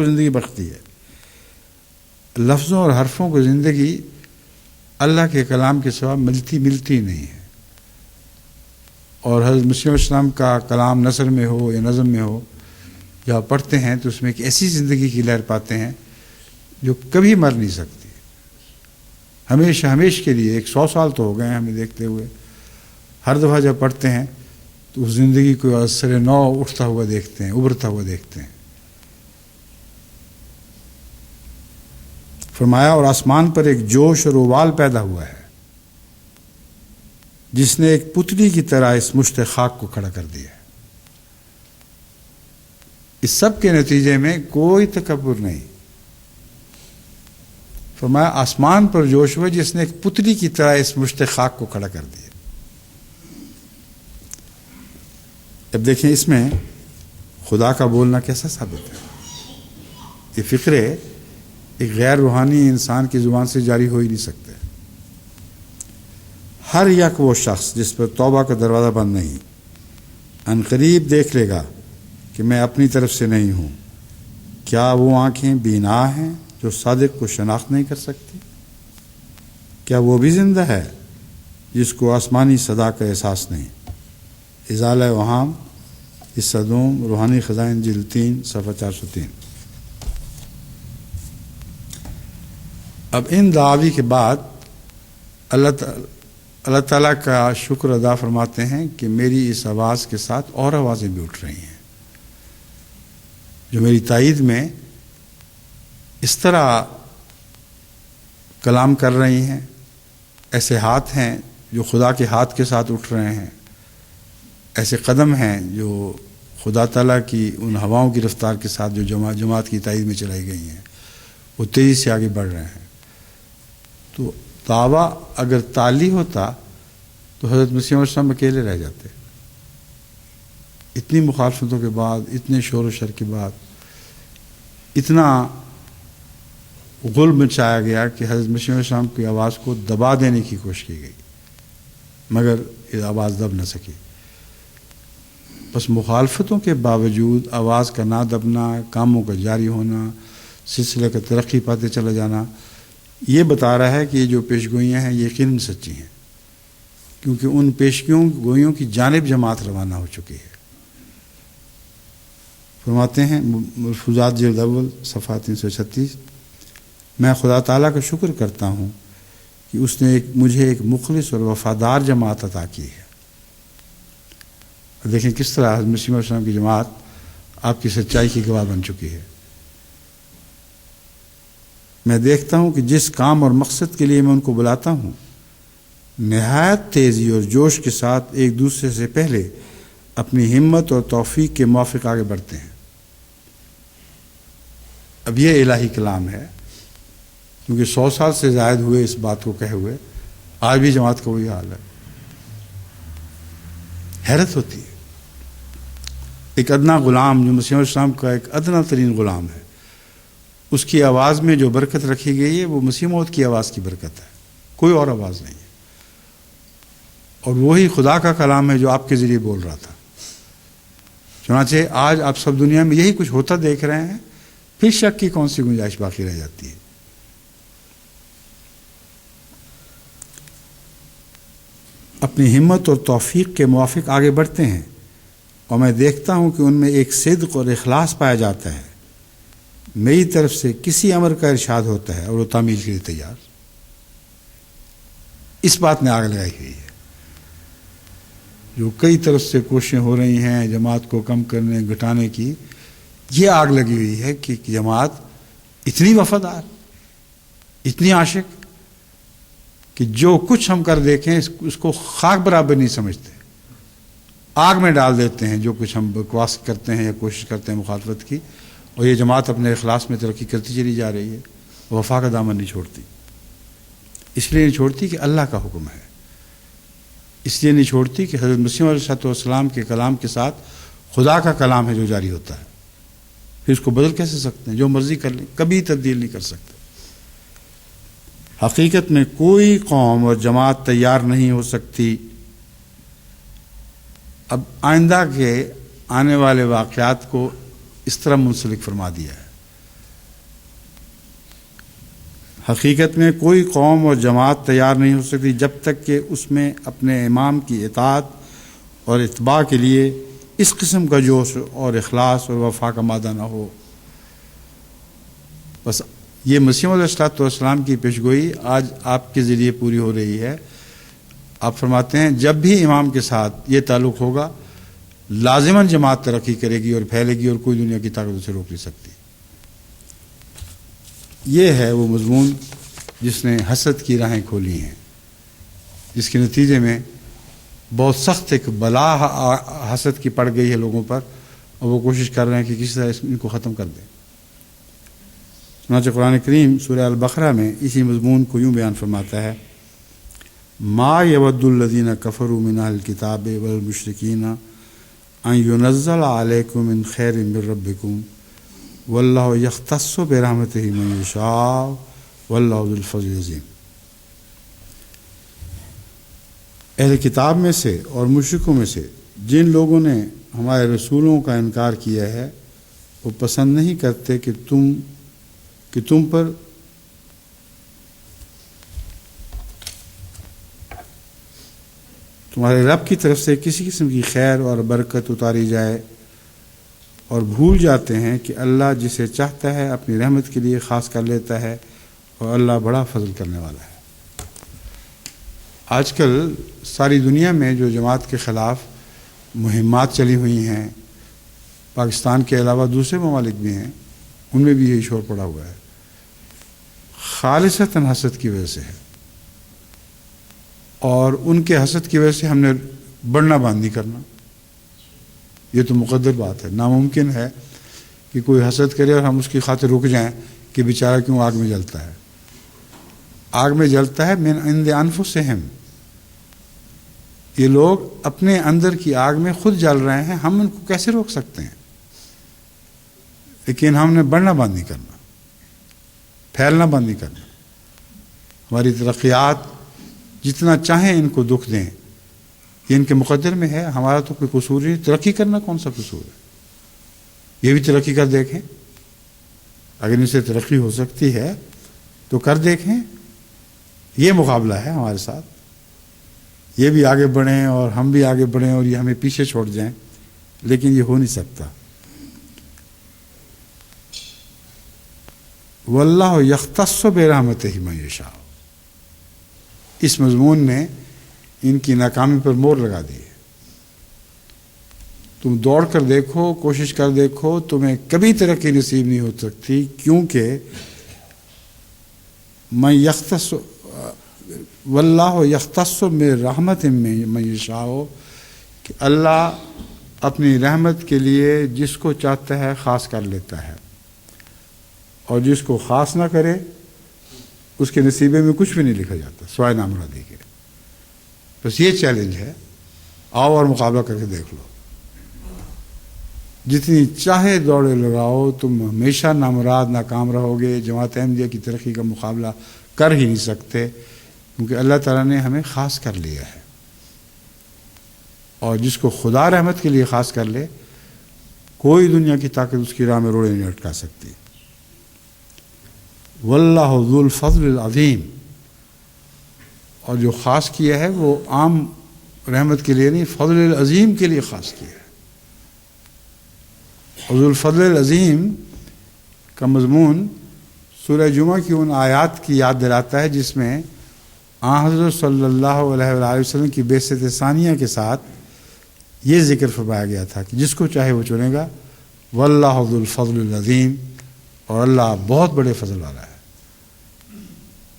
زندگی بخشتی ہے۔ لفظوں اور حرفوں کو زندگی اللہ کے کلام کے سوا ملتی نہیں ہے، اور حضرت مسیح علیہ السلام کا کلام نثر میں ہو یا نظم میں ہو، جب پڑھتے ہیں تو اس میں ایک ایسی زندگی کی لہر پاتے ہیں جو کبھی مر نہیں سکتی، ہمیشہ کے لیے۔ 100 سال تو ہو گئے ہیں ہمیں دیکھتے ہوئے، ہر دفعہ جب پڑھتے ہیں تو اس زندگی کو از سر نو اٹھتا ہوا دیکھتے ہیں، ابھرتا ہوا دیکھتے ہیں۔ فرمایا اور آسمان پر ایک جوش اور اوال پیدا ہوا ہے جس نے ایک پتلی کی طرح اس مشت خاک کو کھڑا کر دیا ہے۔ اس سب کے نتیجے میں کوئی تکبر نہیں۔ فرمایا آسمان پر جوش ہوا جس نے ایک پتلی کی طرح اس مشت خاک کو کھڑا کر دیا۔ اب دیکھیں اس میں خدا کا بولنا کیسا ثابت ہے۔ یہ فقرے ایک غیر روحانی انسان کی زبان سے جاری ہو ہی نہیں سکتے۔ ہر یک وہ شخص جس پر توبہ کا دروازہ بند نہیں، ان قریب دیکھ لے گا کہ میں اپنی طرف سے نہیں ہوں۔ کیا وہ آنکھیں بینا ہیں جو صادق کو شناخت نہیں کر سکتی؟ کیا وہ بھی زندہ ہے جس کو آسمانی صدا کا احساس نہیں؟ ازالہ وہام صدوم روحانی خزائن جلد 3 صفحہ 403۔ اب ان دعاوی کے بعد اللہ تعالیٰ کا شکر ادا فرماتے ہیں کہ میری اس آواز کے ساتھ اور آوازیں بھی اٹھ رہی ہیں جو میری تائید میں اس طرح کلام کر رہی ہیں۔ ایسے ہاتھ ہیں جو خدا کے ہاتھ کے ساتھ اٹھ رہے ہیں، ایسے قدم ہیں جو خدا تعالیٰ کی ان ہواؤں کی رفتار کے ساتھ جو جماعت کی تائید میں چلائی گئی ہیں وہ تیزی سے آگے بڑھ رہے ہیں۔ تو دعویٰ اگر تعلی ہوتا تو حضرت مسیح علیہ السلام اکیلے رہ جاتے۔ اتنی مخالفتوں کے بعد، اتنے شور و شر کے بعد، اتنا غل مچایا گیا کہ حضرت مسیح علیہ السلام کی آواز کو دبا دینے کی کوشش کی گئی، مگر یہ آواز دب نہ سکی۔ بس مخالفتوں کے باوجود آواز کا نہ دبنا، کاموں کا جاری ہونا، سلسلے کا ترقی پاتے چلا جانا، یہ بتا رہا ہے کہ یہ جو پیش گوئیاں ہیں یہ یقیناً سچی ہیں، کیونکہ ان پیش گوئیوں کی جانب جماعت روانہ ہو چکی ہے۔ فرماتے ہیں ملفوظات جلد اول صفحہ 336، میں خدا تعالیٰ کا شکر کرتا ہوں کہ اس نے مجھے ایک مخلص اور وفادار جماعت عطا کی ہے۔ دیکھیں کس طرح حضرت مسیح علیہ السلام کی جماعت آپ کی سچائی کی گواہ بن چکی ہے۔ میں دیکھتا ہوں کہ جس کام اور مقصد کے لیے میں ان کو بلاتا ہوں، نہایت تیزی اور جوش کے ساتھ ایک دوسرے سے پہلے اپنی ہمت اور توفیق کے موافق آگے بڑھتے ہیں۔ اب یہ الہی کلام ہے، کیونکہ 100 سال سے زائد ہوئے اس بات کو کہے ہوئے، آج بھی جماعت کا وہی حال ہے۔ حیرت ہوتی ہے، ایک ادنا غلام جو مسیح علیہ السلام کا ایک ادنا ترین غلام ہے، اس کی آواز میں جو برکت رکھی گئی ہے وہ مسیح موعود کی آواز کی برکت ہے، کوئی اور آواز نہیں ہے، اور وہی خدا کا کلام ہے جو آپ کے ذریعے بول رہا تھا۔ چنانچہ آج آپ سب دنیا میں یہی کچھ ہوتا دیکھ رہے ہیں، پھر شک کی کون سی گنجائش باقی رہ جاتی ہے؟ اپنی ہمت اور توفیق کے موافق آگے بڑھتے ہیں، اور میں دیکھتا ہوں کہ ان میں ایک صدق اور اخلاص پایا جاتا ہے۔ میری طرف سے کسی امر کا ارشاد ہوتا ہے اور وہ تعمیل کے لیے تیار۔ اس بات نے آگ لگائی ہوئی ہے۔ جو کئی طرف سے کوششیں ہو رہی ہیں جماعت کو کم کرنے گھٹانے کی، یہ آگ لگی ہوئی ہے کہ جماعت اتنی وفادار، اتنی عاشق کہ جو کچھ ہم کر دیکھیں اس کو خاک برابر نہیں سمجھتے، آگ میں ڈال دیتے ہیں جو کچھ ہم بکواس کرتے ہیں یا کوشش کرتے ہیں مخالفت کی، اور یہ جماعت اپنے اخلاص میں ترقی کرتی چلی جا رہی ہے، وفا کا دامن نہیں چھوڑتی۔ اس لیے نہیں چھوڑتی کہ اللہ کا حکم ہے، اس لیے نہیں چھوڑتی کہ حضرت مسیح علیہ السلام کے کلام کے ساتھ خدا کا کلام ہے جو جاری ہوتا ہے، پھر اس کو بدل کیسے سکتے ہیں؟ جو مرضی کر لیں، کبھی تبدیل نہیں کر سکتے۔ حقیقت میں کوئی قوم اور جماعت تیار نہیں ہو سکتی۔ اب آئندہ کے آنے والے واقعات کو اس طرح منسلک فرما دیا ہے۔ حقیقت میں کوئی قوم اور جماعت تیار نہیں ہو سکتی جب تک کہ اس میں اپنے امام کی اطاعت اور اتباع کے لیے اس قسم کا جوش اور اخلاص اور وفا کا مادہ نہ ہو۔ بس یہ مسیح علیہ السلام کی پیشگوئی آج آپ کے ذریعے پوری ہو رہی ہے۔ آپ فرماتے ہیں جب بھی امام کے ساتھ یہ تعلق ہوگا، لازماً جماعت ترقی کرے گی اور پھیلے گی، اور کوئی دنیا کی طاقت اسے روک نہیں سکتی۔ یہ ہے وہ مضمون جس نے حسد کی راہیں کھولی ہیں، جس کے نتیجے میں بہت سخت ایک بلا حسد کی پڑ گئی ہے لوگوں پر، اور وہ کوشش کر رہے ہیں کہ کسی طرح ان کو ختم کر دیں۔ چنانچہ قرآن کریم سورہ البقرہ میں اسی مضمون کو یوں بیان فرماتا ہے، ما یود الذین کفروا من اہل الکتاب والمشرکین ان ینزل علیکم من خیر من ربکم واللہ یختص برحمتہ من یشاء واللہ ذو الفضل العظیم۔ اہل کتاب میں سے اور مشرکوں میں سے جن لوگوں نے ہمارے رسولوں کا انکار کیا ہے، وہ پسند نہیں کرتے کہ تم پر تمہارے رب کی طرف سے کسی قسم کی خیر اور برکت اتاری جائے، اور بھول جاتے ہیں کہ اللہ جسے چاہتا ہے اپنی رحمت کے لیے خاص کر لیتا ہے، اور اللہ بڑا فضل کرنے والا ہے۔ آج کل ساری دنیا میں جو جماعت کے خلاف مہمات چلی ہوئی ہیں، پاکستان کے علاوہ دوسرے ممالک بھی ہیں، ان میں بھی یہی شور پڑا ہوا ہے، خالصتاً حسد کی وجہ سے ہے، اور ان کے حسد کی وجہ سے ہم نے بڑھنا بند نہیں کرنا۔ یہ تو مقدر بات ہے، ناممکن ہے کہ کوئی حسد کرے اور ہم اس کی خاطر رک جائیں کہ بیچارہ کیوں آگ میں جلتا ہے۔ آگ میں جلتا ہے من عند انفسہم، یہ لوگ اپنے اندر کی آگ میں خود جل رہے ہیں، ہم ان کو کیسے روک سکتے ہیں؟ لیکن ہم نے بڑھنا بند نہیں کرنا، پھیلنا بند نہیں کرنا۔ ہماری ترقیات جتنا چاہیں ان کو دکھ دیں، یہ ان کے مقدر میں ہے، ہمارا تو کوئی قصور نہیں۔ ترقی کرنا کون سا قصور ہے؟ یہ بھی ترقی کر دیکھیں، اگر ان سے ترقی ہو سکتی ہے تو کر دیکھیں۔ یہ مقابلہ ہے ہمارے ساتھ، یہ بھی آگے بڑھیں اور ہم بھی آگے بڑھیں اور یہ ہمیں پیچھے چھوڑ جائیں، لیکن یہ ہو نہیں سکتا۔ واللہ یختص برحمتہ من یشاء، اس مضمون نے ان کی ناکامی پر مور لگا دی ہے۔ تم دوڑ کر دیکھو، کوشش کر دیکھو، تمہیں کبھی ترقی نصیب نہیں ہو سکتی، کیونکہ من یختص واللہ یختص برحمتہ من یشاء، کہ اللہ اپنی رحمت کے لیے جس کو چاہتا ہے خاص کر لیتا ہے، اور جس کو خاص نہ کرے اس کے نصیبے میں کچھ بھی نہیں لکھا جاتا سوائے نامرادی کے۔ بس یہ چیلنج ہے، آؤ اور مقابلہ کر کے دیکھ لو۔ جتنی چاہے دوڑے لگاؤ، تم ہمیشہ نامراد ناکام رہو گے، جماعت احمدیہ کی ترقی کا مقابلہ کر ہی نہیں سکتے، کیونکہ اللہ تعالیٰ نے ہمیں خاص کر لیا ہے، اور جس کو خدا رحمت کے لیے خاص کر لے، کوئی دنیا کی طاقت اس کی راہ میں روڑے نہیں اٹکا سکتی۔ واللہ ذو الفضل العظیم، اور جو خاص کیا ہے وہ عام رحمت کے لیے نہیں، فضل العظیم کے لیے خاص کیا ہے۔ ذو الفضل العظیم کا مضمون سورہ جمعہ کی ان آیات کی یاد دلاتا ہے جس میں حضرت صلی اللہ علیہ وآلہ وسلم کی بعثت ثانیہ کے ساتھ یہ ذکر فرمایا گیا تھا کہ جس کو چاہے وہ چنے گا، واللہ ذو الفضل العظیم، اور اللہ بہت بڑے فضل والا ہے۔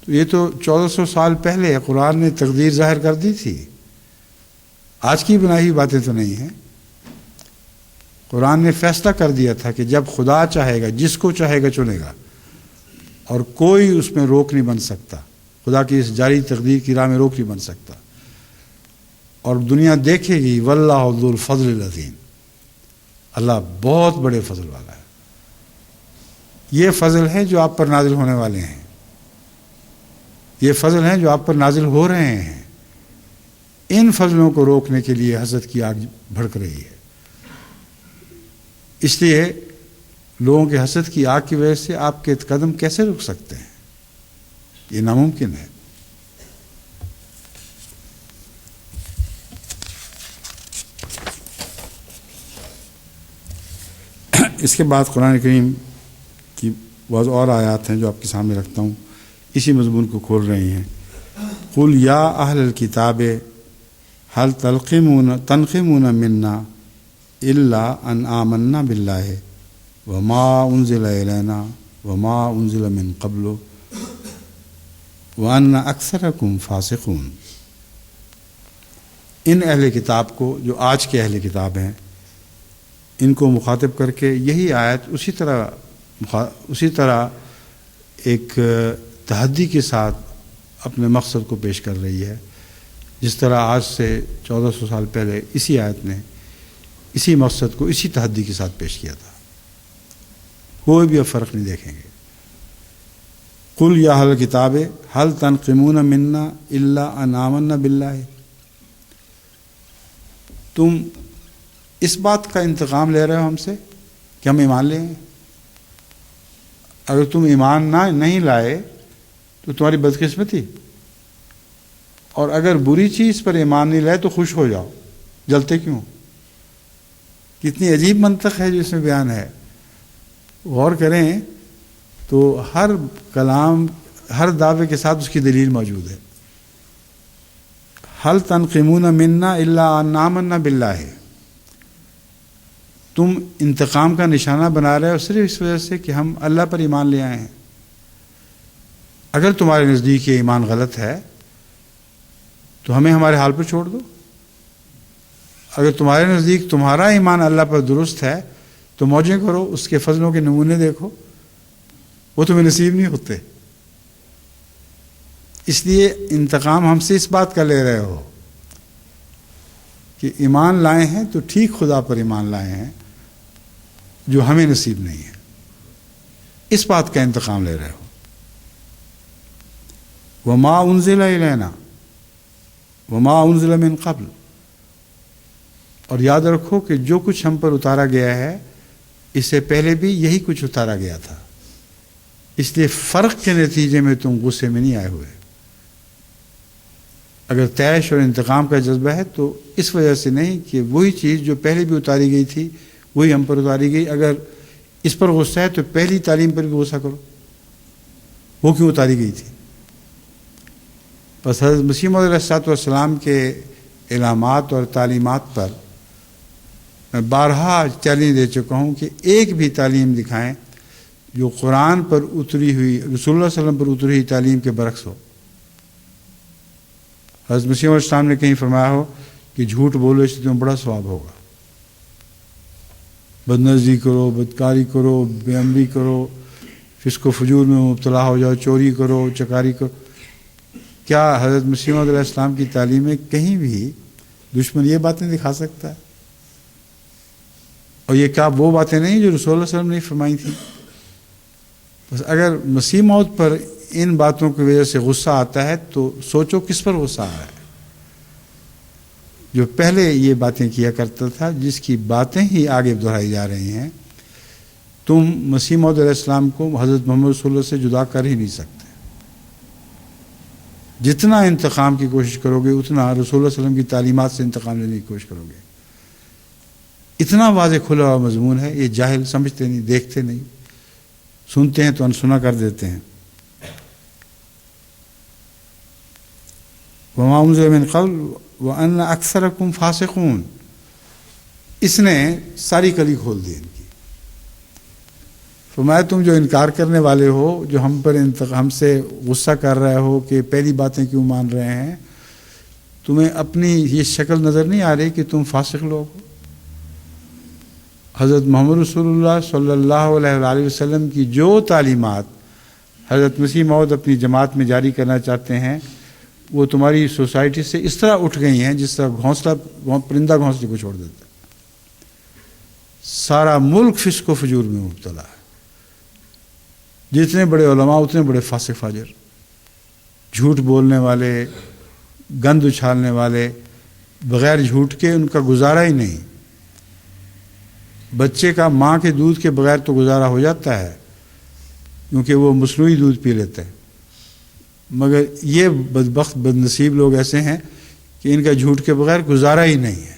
تو یہ تو 1400 سال پہلے قرآن نے تقدیر ظاہر کر دی تھی، آج کی بنائی ہوئی باتیں تو نہیں ہیں۔ قرآن نے فیصلہ کر دیا تھا کہ جب خدا چاہے گا جس کو چاہے گا چنے گا، اور کوئی اس میں روک نہیں بن سکتا، خدا کی اس جاری تقدیر کی راہ میں روک نہیں بن سکتا، اور دنیا دیکھے گی واللہ ذو الفضل العظیم، اللہ بہت بڑے فضل والا ہے۔ یہ فضل ہے جو آپ پر نازل ہونے والے ہیں، یہ فضل ہیں جو آپ پر نازل ہو رہے ہیں۔ ان فضلوں کو روکنے کے لیے حسد کی آگ بھڑک رہی ہے، اس لیے لوگوں کے حسد کی آگ کی وجہ سے آپ کے قدم کیسے رک سکتے ہیں؟ یہ ناممکن ہے۔ اس کے بعد قرآن کریم کی بعض اور آیات ہیں جو آپ کے سامنے رکھتا ہوں، اسی مضمون کو کھول رہی ہیں۔ قل یا اہل الکتاب هل تنقمون منا الا ان آمنا باللہ وما انزل الینا وما انزل من قبل وان اکثرکم فاسقون۔ ان اہل کتاب کو، جو آج کے اہل کتاب ہیں، ان کو مخاطب کر کے یہی آیت اسی طرح ایک تحدی کے ساتھ اپنے مقصد کو پیش کر رہی ہے، جس طرح آج سے 1400 سال پہلے اسی آیت نے اسی مقصد کو اسی تحدی کے ساتھ پیش کیا تھا۔ کوئی بھی اب فرق نہیں دیکھیں گے۔ قل یا اہل الکتاب هل تنقمون منا الا ان آمنا باللہ، تم اس بات کا انتقام لے رہے ہو ہم سے کہ ہم ایمان لیں؟ اگر تم ایمان نہیں لائے تو تمہاری بدقسمتی، اور اگر بری چیز پر ایمان نہیں لائے تو خوش ہو جاؤ، جلتے کیوں؟ کتنی عجیب منطق ہے جو اس میں بیان ہے، غور کریں تو ہر کلام، ہر دعوے کے ساتھ اس کی دلیل موجود ہے۔ هل تنقمون منا الا ان آمنا باللہ، تم انتقام کا نشانہ بنا رہے ہو صرف اس وجہ سے کہ ہم اللہ پر ایمان لے آئے ہیں۔ اگر تمہارے نزدیک یہ ایمان غلط ہے تو ہمیں ہمارے حال پر چھوڑ دو، اگر تمہارے نزدیک تمہارا ایمان اللہ پر درست ہے تو موجیں کرو، اس کے فضلوں کے نمونے دیکھو، وہ تمہیں نصیب نہیں ہوتے۔ اس لیے انتقام ہم سے اس بات کا لے رہے ہو کہ ایمان لائے ہیں تو ٹھیک خدا پر ایمان لائے ہیں جو ہمیں نصیب نہیں ہے، اس بات کا انتقام لے رہے ہو۔ وما انزل الینا وما انزل من قبل، اور یاد رکھو کہ جو کچھ ہم پر اتارا گیا ہے اس سے پہلے بھی یہی کچھ اتارا گیا تھا، اس لیے فرق کے نتیجے میں تم غصے میں نہیں آئے ہوئے۔ اگر طیش اور انتقام کا جذبہ ہے تو اس وجہ سے نہیں کہ وہی چیز جو پہلے بھی اتاری گئی تھی وہی ہم پر اتاری گئی۔ اگر اس پر غصہ ہے تو پہلی تعلیم پر بھی غصہ کرو، وہ کیوں اتاری گئی تھی؟ بس حضرت مسیح موعود علیہ السلام کے علامات اور تعلیمات پر میں بارہا چیلنج دے چکا ہوں کہ ایک بھی تعلیم دکھائیں جو قرآن پر اتری ہوئی، رسول اللہ صلی اللہ علیہ وسلم پر اتری ہوئی تعلیم کے برعکس ہو۔ حضرت مسیح علیہ السلام نے کہیں فرمایا ہو کہ جھوٹ بولو اس سے تمہیں بڑا ثواب ہوگا، بدنظری کرو، بدکاری کرو، بے عملی کرو، فسق و فجور میں مبتلا ہو جاؤ، چوری کرو، چکاری کرو۔ کیا حضرت مسیح موعود علیہ السلام کی تعلیم میں کہیں بھی دشمن یہ باتیں دکھا سکتا ہے؟ اور یہ کیا وہ باتیں نہیں جو رسول اللہ صلی اللہ علیہ وسلم نے فرمائی تھیں؟ بس اگر مسیح موعود پر ان باتوں کی وجہ سے غصہ آتا ہے تو سوچو کس پر غصہ آ رہا ہے؟ جو پہلے یہ باتیں کیا کرتا تھا، جس کی باتیں ہی آگے دہرائی جا رہی ہیں۔ تم مسیح موعود علیہ السلام کو حضرت محمد رسول اللہ سے جدا کر ہی نہیں سکتے۔ جتنا انتقام کی کوشش کرو گے اتنا رسول اللہ صلی اللہ علیہ وسلم کی تعلیمات سے انتقام لینے کی کوشش کرو گے۔ اتنا واضح کھلا ہوا مضمون ہے، یہ جاہل سمجھتے نہیں، دیکھتے نہیں، سنتے ہیں تو انسنا کر دیتے ہیں۔ وَمَا أُنزِلَ مِن قَبْلُ وَأَنَّ أَكْثَرَكُمْ فَاسِقُونَ، اس نے ساری کلی کھول دی ان کی۔ فرمایا تم جو انکار کرنے والے ہو، جو ہم سے غصہ کر رہے ہو کہ پہلی باتیں کیوں مان رہے ہیں، تمہیں اپنی یہ شکل نظر نہیں آ رہی کہ تم فاسق لوگ ہو؟ حضرت محمد رسول اللہ صلی اللہ علیہ وآلہ وسلم کی جو تعلیمات حضرت مسیح موعود اپنی جماعت میں جاری کرنا چاہتے ہیں، وہ تمہاری سوسائٹی سے اس طرح اٹھ گئی ہیں جس طرح پرندہ گھونسلے کو چھوڑ دیتا ہے۔ سارا ملک فسق و فجور میں مبتلا ہے، جتنے بڑے علماء اتنے بڑے فاسق فاجر، جھوٹ بولنے والے، گند اچھالنے والے، بغیر جھوٹ کے ان کا گزارا ہی نہیں۔ بچے کا ماں کے دودھ کے بغیر تو گزارا ہو جاتا ہے کیونکہ وہ مصنوعی دودھ پی لیتے ہیں، مگر یہ بدبخت بد نصیب لوگ ایسے ہیں کہ ان کا جھوٹ کے بغیر گزارا ہی نہیں ہے۔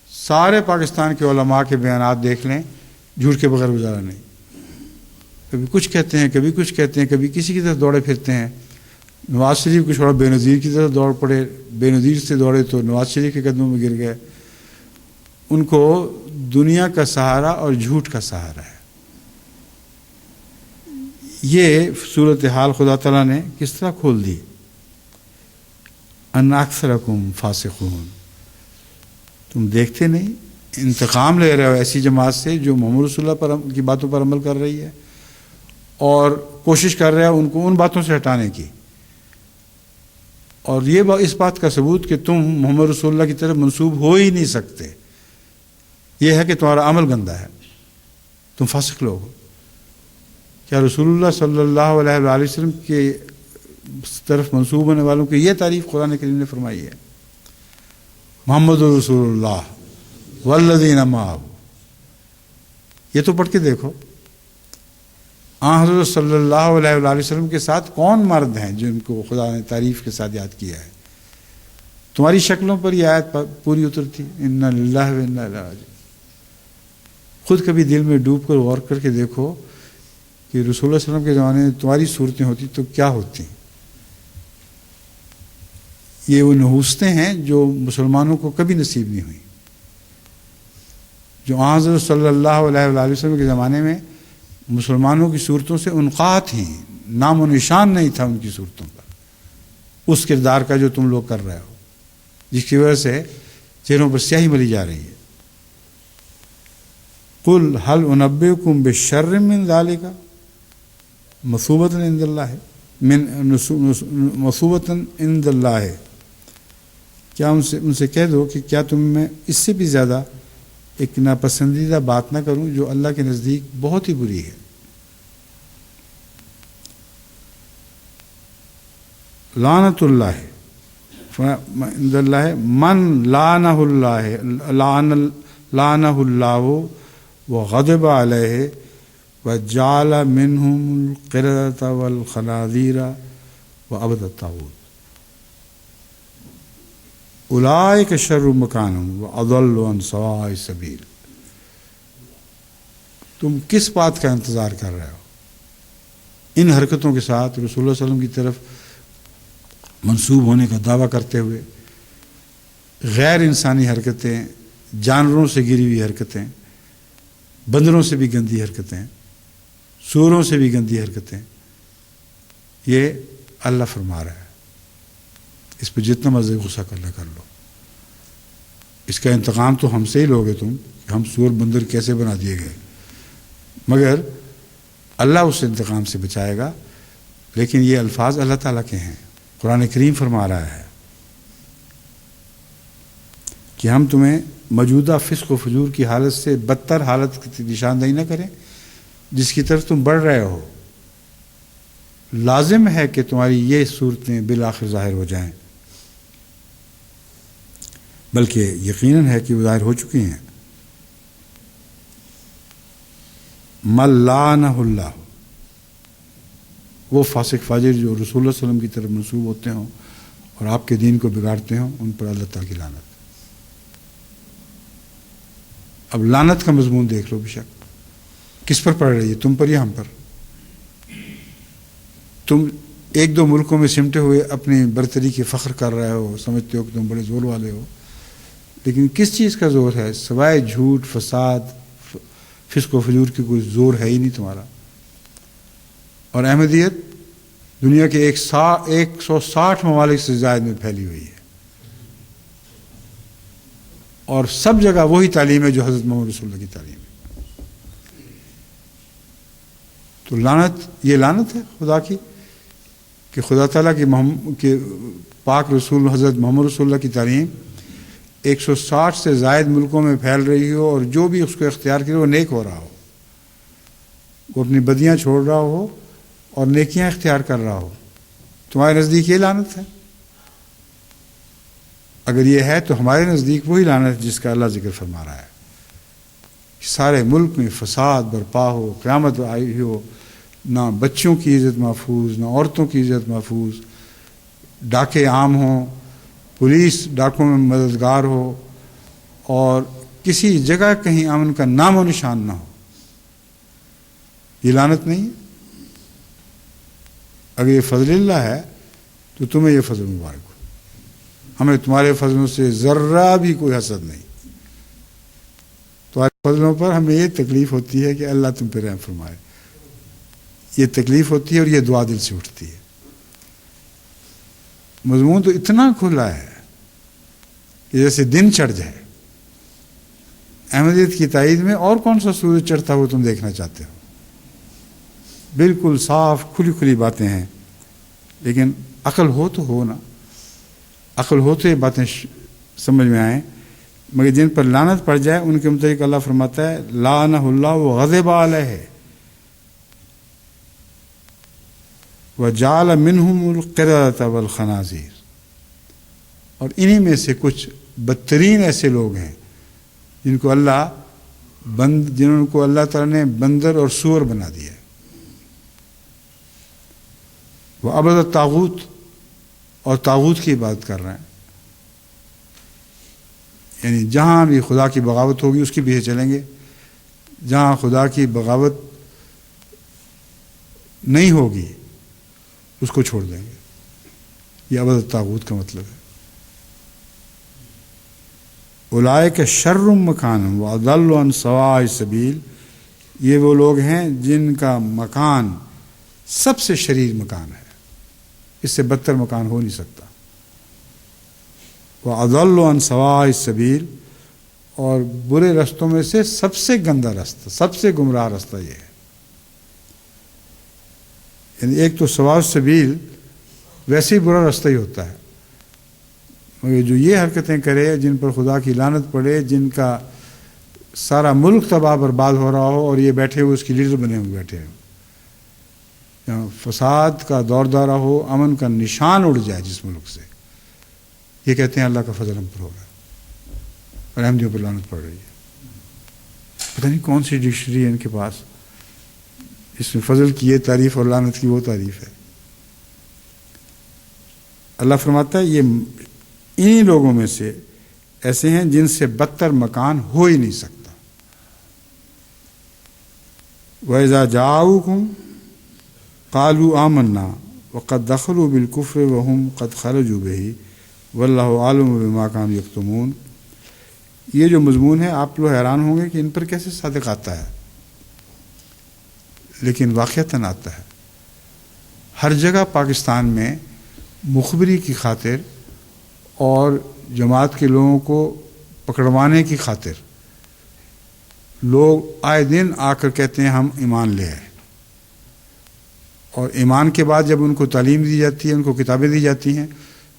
سارے پاکستان کے علماء کے بیانات دیکھ لیں، جھوٹ کے بغیر گزارا نہیں۔ کبھی کچھ کہتے ہیں، کبھی کچھ کہتے ہیں، کبھی کسی کی طرف دوڑے پھرتے ہیں۔ نواز شریف کو چھوڑا بے نظیر کی طرف دوڑ پڑے، بے نظیر سے دوڑے تو نواز شریف کے قدموں میں گر گئے۔ ان کو دنیا کا سہارا اور جھوٹ کا سہارا ہے۔ یہ صورتحال خدا تعالیٰ نے کس طرح کھول دی؟ ان اکثرکم فاسقون، تم دیکھتے نہیں، انتقام لے رہے ہو ایسی جماعت سے جو محمد رسول اللہ پر کی باتوں پر عمل کر رہی ہے، اور کوشش کر رہے ہو ان کو ان باتوں سے ہٹانے کی۔ اور یہ اس بات کا ثبوت کہ تم محمد رسول اللہ کی طرف منسوب ہو ہی نہیں سکتے، یہ ہے کہ تمہارا عمل گندہ ہے، تم فاسق لوگ ہو۔ کیا رسول اللہ صلی اللہ علیہ وآلہ وسلم کے طرف منسوب ہونے والوں کی یہ تعریف قرآن کریم نے فرمائی ہے؟ محمد رسول اللہ والذین معہ، یہ تو پڑھ کے دیکھو۔ حضرت صلی اللہ علیہ وآلہ وسلم کے ساتھ کون مرد ہیں جن کو خدا نے تعریف کے ساتھ یاد کیا ہے؟ تمہاری شکلوں پر یہ آیت پوری اترتی، انا للہ و انا الیہ راجعون۔ خود کبھی دل میں ڈوب کر غور کر کے دیکھو کہ رسول اللہ صلی اللہ علیہ وسلم کے زمانے میں تمہاری صورتیں ہوتی تو کیا ہوتی؟ یہ وہ نحوستیں ہیں جو مسلمانوں کو کبھی نصیب نہیں ہوئی، جو حضرت صلی اللہ علیہ وآلہ وسلم کے زمانے میں مسلمانوں کی صورتوں سے انقاع تھیں، نام و نشان نہیں تھا ان کی صورتوں پر، اس کردار کا جو تم لوگ کر رہے ہو، جس کی وجہ سے چہروں پر سیاہی ملی جا رہی ہے۔ قل هل انبئکم بالشر من ذلک مثوبۃ عند اللہ، مثوبۃ عند اللہ، کیا ان سے کہہ دو کہ کیا تم میں اس سے بھی زیادہ ایک ناپسندیدہ بات نہ کروں جو اللہ کے نزدیک بہت ہی بری ہے۔ لعنت اللہ عند اللہ من لعنہ اللہ وغضب علیہ وجعل منہم القردۃ والخنازیر وعبد الطاغوت اولئک شر مکانا واضل عن سواء السبیل۔ تم کس بات کا انتظار کر رہے ہو؟ ان حرکتوں کے ساتھ رسول اللہ صلی اللہ علیہ وسلم کی طرف منسوب ہونے کا دعویٰ کرتے ہوئے غیر انسانی حرکتیں، جانوروں سے گری ہوئی حرکتیں، بندروں سے بھی گندی حرکتیں، سوروں سے بھی گندی حرکتیں، یہ اللہ فرما رہا ہے، اس پہ جتنا مرضی غصہ کر لو، اس کا انتقام تو ہم سے ہی لوگے تم، کہ ہم سور بندر کیسے بنا دیے گئے، مگر اللہ اس انتقام سے بچائے گا۔ لیکن یہ الفاظ اللہ تعالیٰ کے ہیں، قرآن کریم فرما رہا ہے کہ ہم تمہیں موجودہ فسق و فجور کی حالت سے بدتر حالت کی نشاندہی نہ کریں جس کی طرف تم بڑھ رہے ہو۔ لازم ہے کہ تمہاری یہ صورتیں بالآخر ظاہر ہو جائیں، بلکہ یقیناً ہے کہ وہ ظاہر ہو چکی ہیں۔ من لعنہ اللہ، وہ فاسق فاجر جو رسول اللہ صلی اللہ علیہ وسلم کی طرف منسوب ہوتے ہوں اور آپ کے دین کو بگاڑتے ہوں، ان پر اللہ تعالیٰ کی لعنت۔ اب لعنت کا مضمون دیکھ لو، بے شک کس پر پڑ رہی ہے، تم پر یا ہم پر؟ تم ایک دو ملکوں میں سمٹے ہوئے اپنی برتری کی فخر کر رہے ہو، سمجھتے ہو کہ تم بڑے زور والے ہو، لیکن کس چیز کا زور ہے؟ سوائے جھوٹ، فساد، فسق و فجور کی کوئی زور ہے ہی نہیں تمہارا۔ اور احمدیت دنیا کے 160 ممالک سے زائد میں پھیلی ہوئی ہے، اور سب جگہ وہی تعلیم ہے جو حضرت محمد رسول اللہ کی تعلیم ہے۔ تو لعنت، یہ لعنت ہے خدا کی کہ خدا تعالیٰ کی پاک رسول حضرت محمد رسول اللہ کی تعلیم 160 سے زائد ملکوں میں پھیل رہی ہو، اور جو بھی اس کو اختیار کرے وہ نیک ہو رہا ہو، وہ اپنی بدیاں چھوڑ رہا ہو اور نیکیاں اختیار کر رہا ہو۔ تمہارے نزدیک یہ لعنت ہے؟ اگر یہ ہے تو ہمارے نزدیک وہی لعنت ہے جس کا اللہ ذکر فرما رہا ہے۔ سارے ملک میں فساد برپا ہو، قیامت آئی ہو، نہ بچوں کی عزت محفوظ، نہ عورتوں کی عزت محفوظ، ڈاکے عام ہوں، پولیس ڈاکوں میں مددگار ہو، اور کسی جگہ کہیں امن کا نام و نشان نہ ہو، یہ لعنت نہیں ہے؟ اگر یہ فضل اللہ ہے تو تمہیں یہ فضل مبارک ہو، ہمیں تمہارے فضلوں سے ذرہ بھی کوئی حسد نہیں۔ تمہارے فضلوں پر ہمیں یہ تکلیف ہوتی ہے کہ اللہ تم پہ رحم فرمائے، یہ تکلیف ہوتی ہے اور یہ دعا دل سے اٹھتی ہے۔ مضمون تو اتنا کھلا ہے کہ جیسے دن چڑھ جائے۔ احمدیت کی تائید میں اور کون سا سورج چڑھتا ہوا تم دیکھنا چاہتے ہو؟ بالکل صاف کھلی باتیں ہیں، لیکن عقل ہو تو ہو نا، عقل ہو تو یہ باتیں سمجھ میں آئیں، مگر جن پر لعنت پڑ جائے ان کے متعلق اللہ فرماتا ہے لعنہ اللہ وغضب علیہ وجعل منہم القردۃ والخنازیر، اور انہی میں سے کچھ بدترین ایسے لوگ ہیں جنہوں کو اللہ تعالیٰ نے بندر اور سور بنا دیا ہے۔ وہ عبد الطاغوت، اور طاغوت کی عبادت کر رہے ہیں، یعنی جہاں بھی خدا کی بغاوت ہوگی اس کی پیچھے چلیں گے، جہاں خدا کی بغاوت نہیں ہوگی اس کو چھوڑ دیں گے۔ یہ عبد الطاغوت کا مطلب ہے۔ اولئک شر مکانا واضل عن سواء السبیل، یہ وہ لوگ ہیں جن کا مکان سب سے شریر مکان ہے، اس سے بدتر مکان ہو نہیں سکتا۔ واضل عن سواء السبیل، اور برے رستوں میں سے سب سے گندا راستہ، سب سے گمراہ راستہ یہ ہے۔ یعنی ایک تو سواء السبیل ویسے ہی برا راستہ ہی ہوتا ہے، مگر جو یہ حرکتیں کرے، جن پر خدا کی لعنت پڑے، جن کا سارا ملک تباہ برباد ہو رہا ہو اور یہ بیٹھے ہوئے اس کی لیڈر بنے ہوئے بیٹھے ہوں، فساد کا دور دورہ ہو، امن کا نشان اڑ جائے جس ملک سے، یہ کہتے ہیں اللہ کا فضل ہم پر ہو رہا ہے اور احمدیوں پر لعنت پڑ رہی ہے۔ پتہ نہیں کون سی ڈکشنری ہے ان کے پاس، اس میں فضل کی یہ تعریف اور لعنت کی وہ تعریف ہے۔ اللہ فرماتا ہے یہ انہی لوگوں میں سے ایسے ہیں جن سے بدتر مکان ہو ہی نہیں سکتا۔ وَإِذَا جَاءُوكُمْ قالوا آمنا وقد دخلوا بالکفر وهم قد خرجوا به واللہ عالم بما كانوا یکتمون. یہ جو مضمون ہے آپ لوگ حیران ہوں گے کہ ان پر کیسے صادق آتا ہے، لیکن واقعتاً آتا ہے. ہر جگہ پاکستان میں مخبری کی خاطر اور جماعت کے لوگوں کو پکڑوانے کی خاطر لوگ آئے دن آ کر کہتے ہیں ہم ایمان لے آئے، اور ایمان کے بعد جب ان کو تعلیم دی جاتی ہے، ان کو کتابیں دی جاتی ہیں،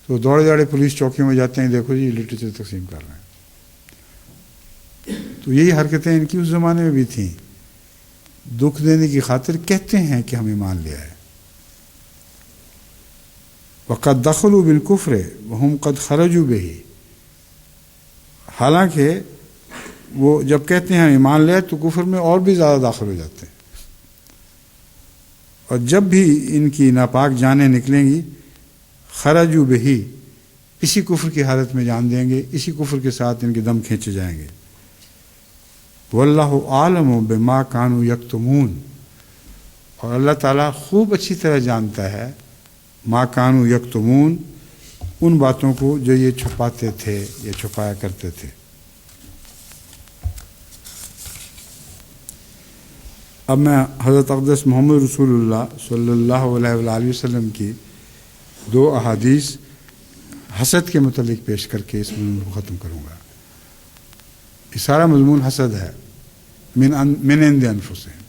تو دوڑے دوڑے پولیس چوکیوں میں جاتے ہیں، دیکھو جی لٹریچر تقسیم کر رہے ہیں. تو یہی حرکتیں ان کی اس زمانے میں بھی تھیں. دکھ دینے کی خاطر کہتے ہیں کہ ہم ایمان لے آئے. وقد دخلوا بالکفر وهم قد خرجوا به، حالانکہ وہ جب کہتے ہیں ہم ایمان لے آئے تو کفر میں اور بھی زیادہ داخل ہو جاتے ہیں، اور جب بھی ان کی ناپاک جانیں نکلیں گی خرجوا به، اسی کفر کی حالت میں جان دیں گے، اسی کفر کے ساتھ ان کے دم کھینچے جائیں گے. واللہ عالم بما كانوا یکتمون، اور اللہ تعالیٰ خوب اچھی طرح جانتا ہے ما كانوا یکتمون، ان باتوں کو جو یہ چھپاتے تھے یا چھپایا کرتے تھے. اب میں حضرت اقدس محمد رسول اللہ صلی اللہ علیہ وآلہ وسلم کی 2 احادیث حسد کے متعلق پیش کر کے اس مضمون کو ختم کروں گا. یہ سارا مضمون حسد ہے. من عند انفسہم،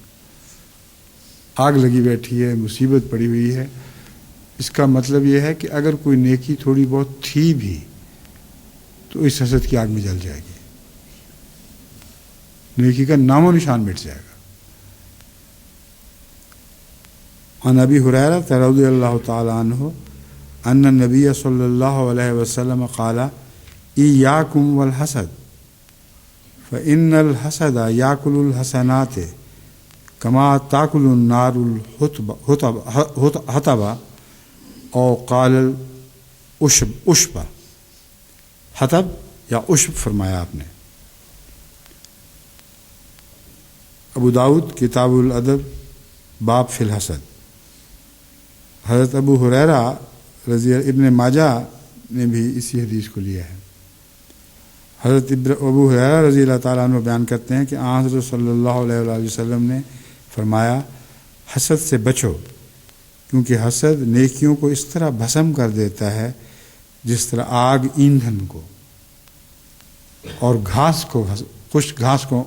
آگ لگی بیٹھی ہے، مصیبت پڑی ہوئی ہے. اس کا مطلب یہ ہے کہ اگر کوئی نیکی تھوڑی بہت تھی بھی تو اس حسد کی آگ میں جل جائے گی، نیکی کا نام و نشان مٹ جائے گا. عن ابی ہریرہ رضی اللہ تعالی عنہ ان النبی صلی اللہ علیہ وسلم قال ایاکم والحسد فإن الحسد یاکل الحسنات کما تاکل النار الحطب او قال العشب. حطب یا عشب فرمایا آپ نے. ابو داؤد کتاب الادب باب فی الحسد. حضرت ابو ہریرہ رضی ابن ماجہ نے بھی اسی حدیث کو لیا ہے. حضرت ابو ہریرہ رضی اللہ تعالیٰ عنہ بیان کرتے ہیں کہ حضرت صلی اللہ علیہ وآلہ وسلم نے فرمایا حسد سے بچو، کیونکہ حسد نیکیوں کو اس طرح بھسم کر دیتا ہے جس طرح آگ ایندھن کو اور گھاس کو، خشک گھاس کو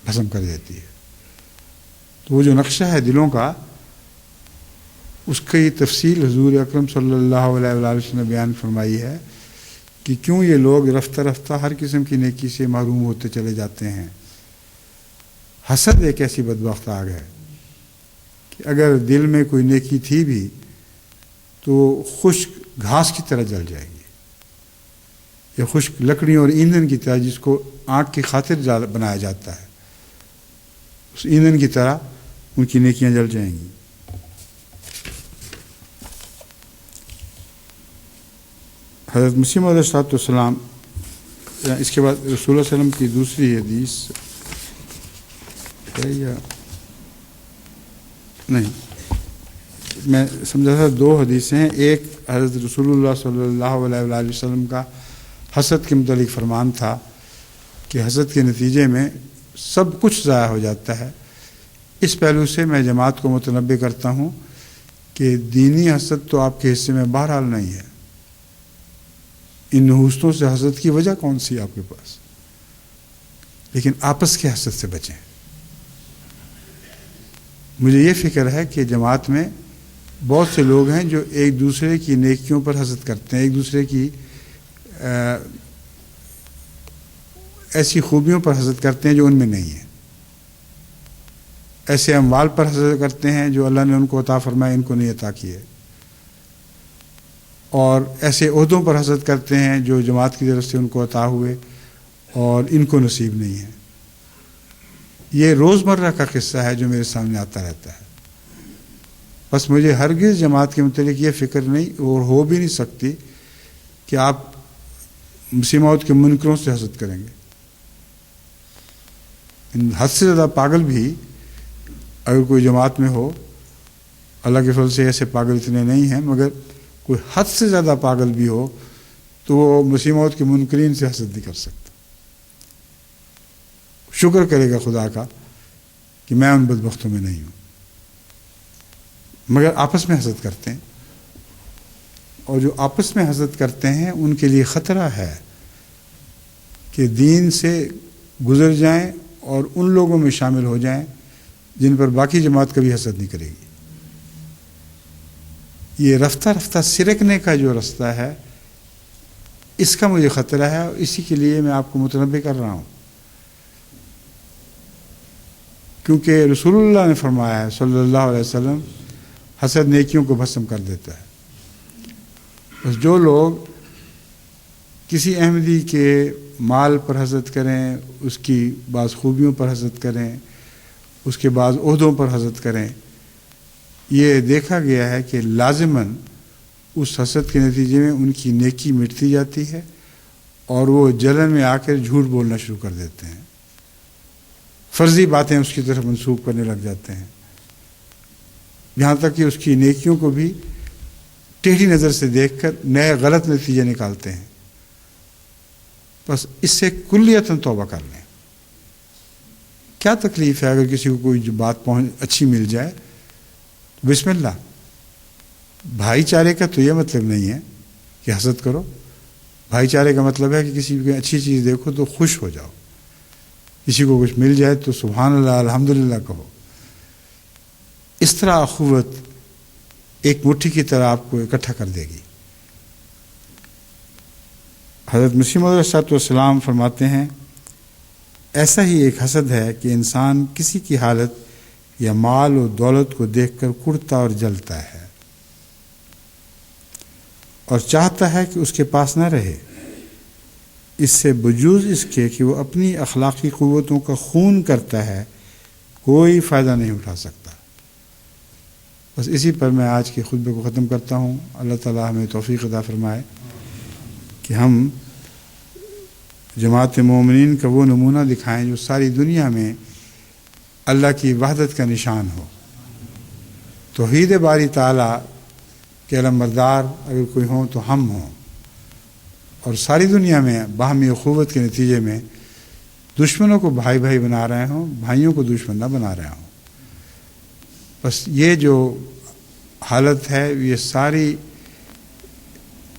بھسم کر دیتی ہے. تو وہ جو نقشہ ہے دلوں کا، اس کی تفصیل حضور اکرم صلی اللہ علیہ وآلہ وسلم نے بیان فرمائی ہے کہ کیوں یہ لوگ رفتہ رفتہ ہر قسم کی نیکی سے محروم ہوتے چلے جاتے ہیں. حسد ایک ایسی بدبخت آگ ہے کہ اگر دل میں کوئی نیکی تھی بھی تو خشک گھاس کی طرح جل جائے گی، یا خشک لکڑیوں اور ایندھن کی طرح جس کو آگ کی خاطر بنایا جاتا ہے، اس ایندھن کی طرح ان کی نیکیاں جل جائیں گی. حضرت مسیم علیہ السلام، اس کے بعد رسول اللہ صلی اللہ علیہ وسلم کی دوسری حدیث ہے یا نہیں، میں سمجھا تھا 2 حدیثیں ہیں. ایک حضرت رسول اللہ صلی اللہ علیہ وآلہ وسلم کا حسد کے متعلق فرمان تھا کہ حسد کے نتیجے میں سب کچھ ضائع ہو جاتا ہے. اس پہلو سے میں جماعت کو متنبہ کرتا ہوں کہ دینی حسد تو آپ کے حصے میں بہرحال نہیں ہے. ان نحوستوں سے حسد کی وجہ کون سی آپ کے پاس؟ لیکن آپس کے حسد سے بچیں. مجھے یہ فکر ہے کہ جماعت میں بہت سے لوگ ہیں جو ایک دوسرے کی نیکیوں پر حسد کرتے ہیں، ایک دوسرے کی ایسی خوبیوں پر حسد کرتے ہیں جو ان میں نہیں ہیں، ایسے اموال پر حسد کرتے ہیں جو اللہ نے ان کو عطا فرمائے، ان کو نہیں عطا کیے، اور ایسے عہدوں پر حسد کرتے ہیں جو جماعت کی طرف سے ان کو عطا ہوئے اور ان کو نصیب نہیں ہے. یہ روزمرہ کا قصہ ہے جو میرے سامنے آتا رہتا ہے. بس مجھے ہرگز جماعت کے متعلق یہ فکر نہیں اور ہو بھی نہیں سکتی کہ آپ مسیح موعود کے منکروں سے حسد کریں گے. حد سے زیادہ پاگل بھی اگر کوئی جماعت میں ہو اللہ کے فضل سے ایسے پاگل اتنے نہیں ہیں، مگر کوئی حد سے زیادہ پاگل بھی ہو تو وہ مسیح موعود کے منکرین سے حسد نہیں کر سکتا، شکر کرے گا خدا کا کہ میں ان بدبختوں میں نہیں ہوں، مگر آپس میں حسد کرتے ہیں، اور جو آپس میں حسد کرتے ہیں ان کے لیے خطرہ ہے کہ دین سے گزر جائیں اور ان لوگوں میں شامل ہو جائیں جن پر باقی جماعت کبھی حسد نہیں کرے گی۔ یہ رفتہ رفتہ سرکنے کا جو رستہ ہے، اس کا مجھے خطرہ ہے، اور اسی کے لیے میں آپ کو متنبہ کر رہا ہوں، کیونکہ رسول اللہ نے فرمایا ہے صلی اللہ علیہ وسلم، حسد نیکیوں کو بھسم کر دیتا ہے۔ بس جو لوگ کسی احمدی کے مال پر حسد کریں، اس کی بعض خوبیوں پر حسد کریں، اس کے بعض عہدوں پر حسد کریں، یہ دیکھا گیا ہے کہ لازماً اس حسد کے نتیجے میں ان کی نیکی مٹتی جاتی ہے اور وہ جلن میں آ کر جھوٹ بولنا شروع کر دیتے ہیں، فرضی باتیں اس کی طرف منسوب کرنے لگ جاتے ہیں، یہاں تک کہ اس کی نیکیوں کو بھی ٹیڑھی نظر سے دیکھ کر نئے غلط نتیجے نکالتے ہیں۔ بس اس سے کلیتاً توبہ کر لیں۔ کیا تکلیف ہے اگر کسی کو کوئی جو بات اچھی مل جائے، بسم اللہ۔ بھائی چارے کا تو یہ مطلب نہیں ہے کہ حسد کرو، بھائی چارے کا مطلب ہے کہ کسی کو اچھی چیز دیکھو تو خوش ہو جاؤ، کسی کو کچھ مل جائے تو سبحان اللہ الحمدللہ کہو۔ اس طرح اخوت ایک مٹھی کی طرح آپ کو اکٹھا کر دے گی۔ حضرت مسیح موعود علیہ السلام فرماتے ہیں، ایسا ہی ایک حسد ہے کہ انسان کسی کی حالت یا مال و دولت کو دیکھ کر کڑتا اور جلتا ہے اور چاہتا ہے کہ اس کے پاس نہ رہے، اس سے بجوز اس کے کہ وہ اپنی اخلاقی قوتوں کا خون کرتا ہے کوئی فائدہ نہیں اٹھا سکتا۔ بس اسی پر میں آج کے خطبے کو ختم کرتا ہوں۔ اللہ تعالیٰ ہمیں توفیق عطا فرمائے کہ ہم جماعت مومنین کا وہ نمونہ دکھائیں جو ساری دنیا میں اللہ کی وحدت کا نشان ہو۔ توحید باری تعالیٰ کے علمبردار اگر کوئی ہوں تو ہم ہوں، اور ساری دنیا میں باہمی اخوت کے نتیجے میں دشمنوں کو بھائی بھائی بنا رہے ہوں، بھائیوں کو دشمن نہ بنا رہے ہوں۔ بس یہ جو حالت ہے یہ ساری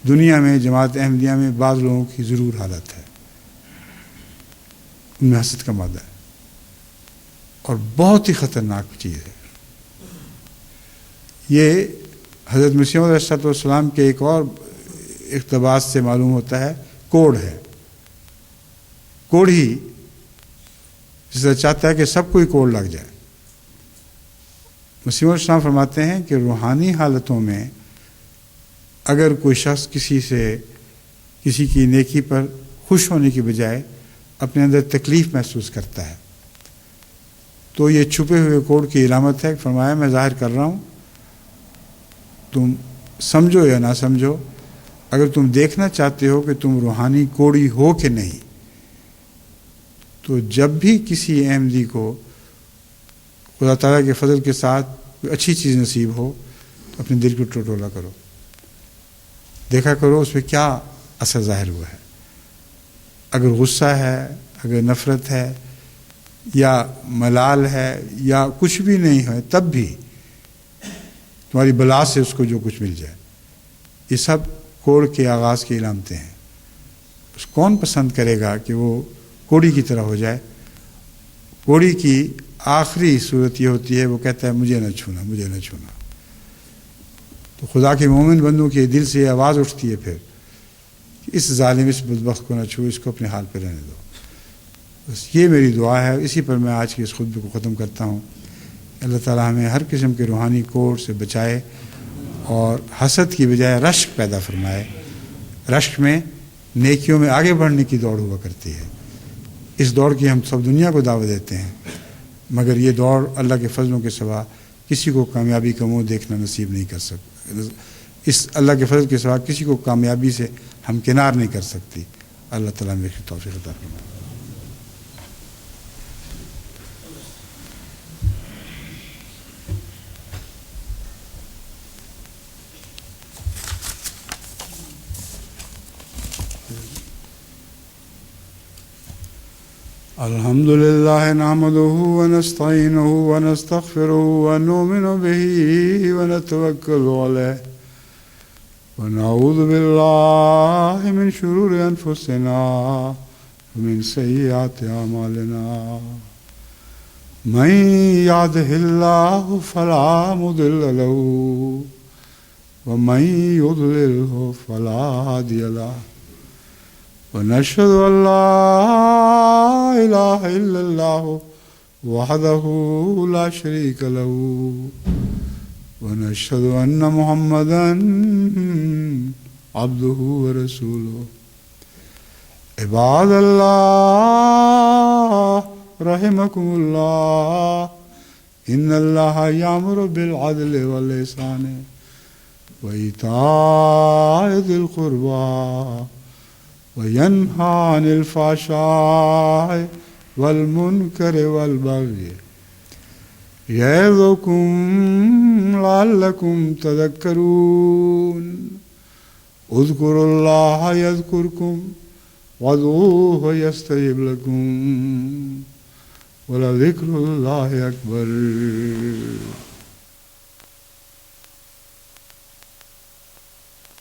دنیا میں جماعت احمدیہ میں بعض لوگوں کی ضرور حالت ہے، ان میں حسد کا مادہ ہے اور بہت ہی خطرناک چیز ہے۔ یہ حضرت مسیح موعود علیہ السلام کے ایک اور اقتباس سے معلوم ہوتا ہے، کوڑ ہے۔ کوڑ ہی جس طرح چاہتا ہے کہ سب کو ہی کوڑ لگ جائے۔ مسیح موعود علیہ السلام فرماتے ہیں کہ روحانی حالتوں میں اگر کوئی شخص کسی کی نیکی پر خوش ہونے کی بجائے اپنے اندر تکلیف محسوس کرتا ہے تو یہ چھپے ہوئے کوڑ کی علامت ہے۔ فرمایا میں ظاہر کر رہا ہوں، تم سمجھو یا نہ سمجھو، اگر تم دیکھنا چاہتے ہو کہ تم روحانی کوڑی ہو کہ نہیں، تو جب بھی کسی احمدی کو خدا تعالیٰ کے فضل کے ساتھ کوئی اچھی چیز نصیب ہو تو اپنے دل کو ٹٹولا کرو، دیکھا کرو اس پہ کیا اثر ظاہر ہوا ہے۔ اگر غصہ ہے، اگر نفرت ہے یا ملال ہے یا کچھ بھی نہیں ہے، تب بھی تمہاری بلا سے اس کو جو کچھ مل جائے، یہ سب کوڑ کے آغاز کی علامتیں ہیں۔ اس کون پسند کرے گا کہ وہ کوڑی کی طرح ہو جائے؟ کوڑی کی آخری صورت یہ ہوتی ہے وہ کہتا ہے مجھے نہ چھونا، مجھے نہ چھونا۔ تو خدا کے مومن بندوں کے دل سے یہ آواز اٹھتی ہے پھر کہ اس ظالم، اس بدبخت کو نہ چھو، اس کو اپنے حال پہ رہنے دو۔ بس یہ میری دعا ہے، اسی پر میں آج کے اس خطبے کو ختم کرتا ہوں۔ اللہ تعالیٰ ہمیں ہر قسم کے روحانی کوڑ سے بچائے اور حسد کی بجائے رشک پیدا فرمائے۔ رشک میں نیکیوں میں آگے بڑھنے کی دوڑ ہوا کرتی ہے، اس دوڑ کی ہم سب دنیا کو دعوت دیتے ہیں، مگر یہ دوڑ اللہ کے فضلوں کے سوا کسی کو کامیابی کا منہ دیکھنا نصیب نہیں کر سکتا۔ اس اللہ کے فضل کے سوا کسی کو کامیابی سے ہم کنار نہیں کر سکتی۔ اللہ تعالیٰ میری توفیق عطا فرمائے۔ الحمد لله نحمده ونستعينه ونستغفره ونؤمن به ونتوكل عليه ونعوذ بالله من شرور أنفسنا ومن سيئات أعمالنا من يهده الله فلا مضل له ومن يضلله فلا هادي له ونشهد أن لا إله إلا الله وحده لا شريك له ونشهد أن محمدا عبده ورسوله عباد الله رحمكم الله إن الله يأمر بالعدل والإحسان وإيتاء ذي القربى وينهى عن الفحشاء والمنكر والبغي يعظكم لعلكم تذكرون اذكروا الله يذكركم وادعوه يستجب لكم ولذكر الله أكبر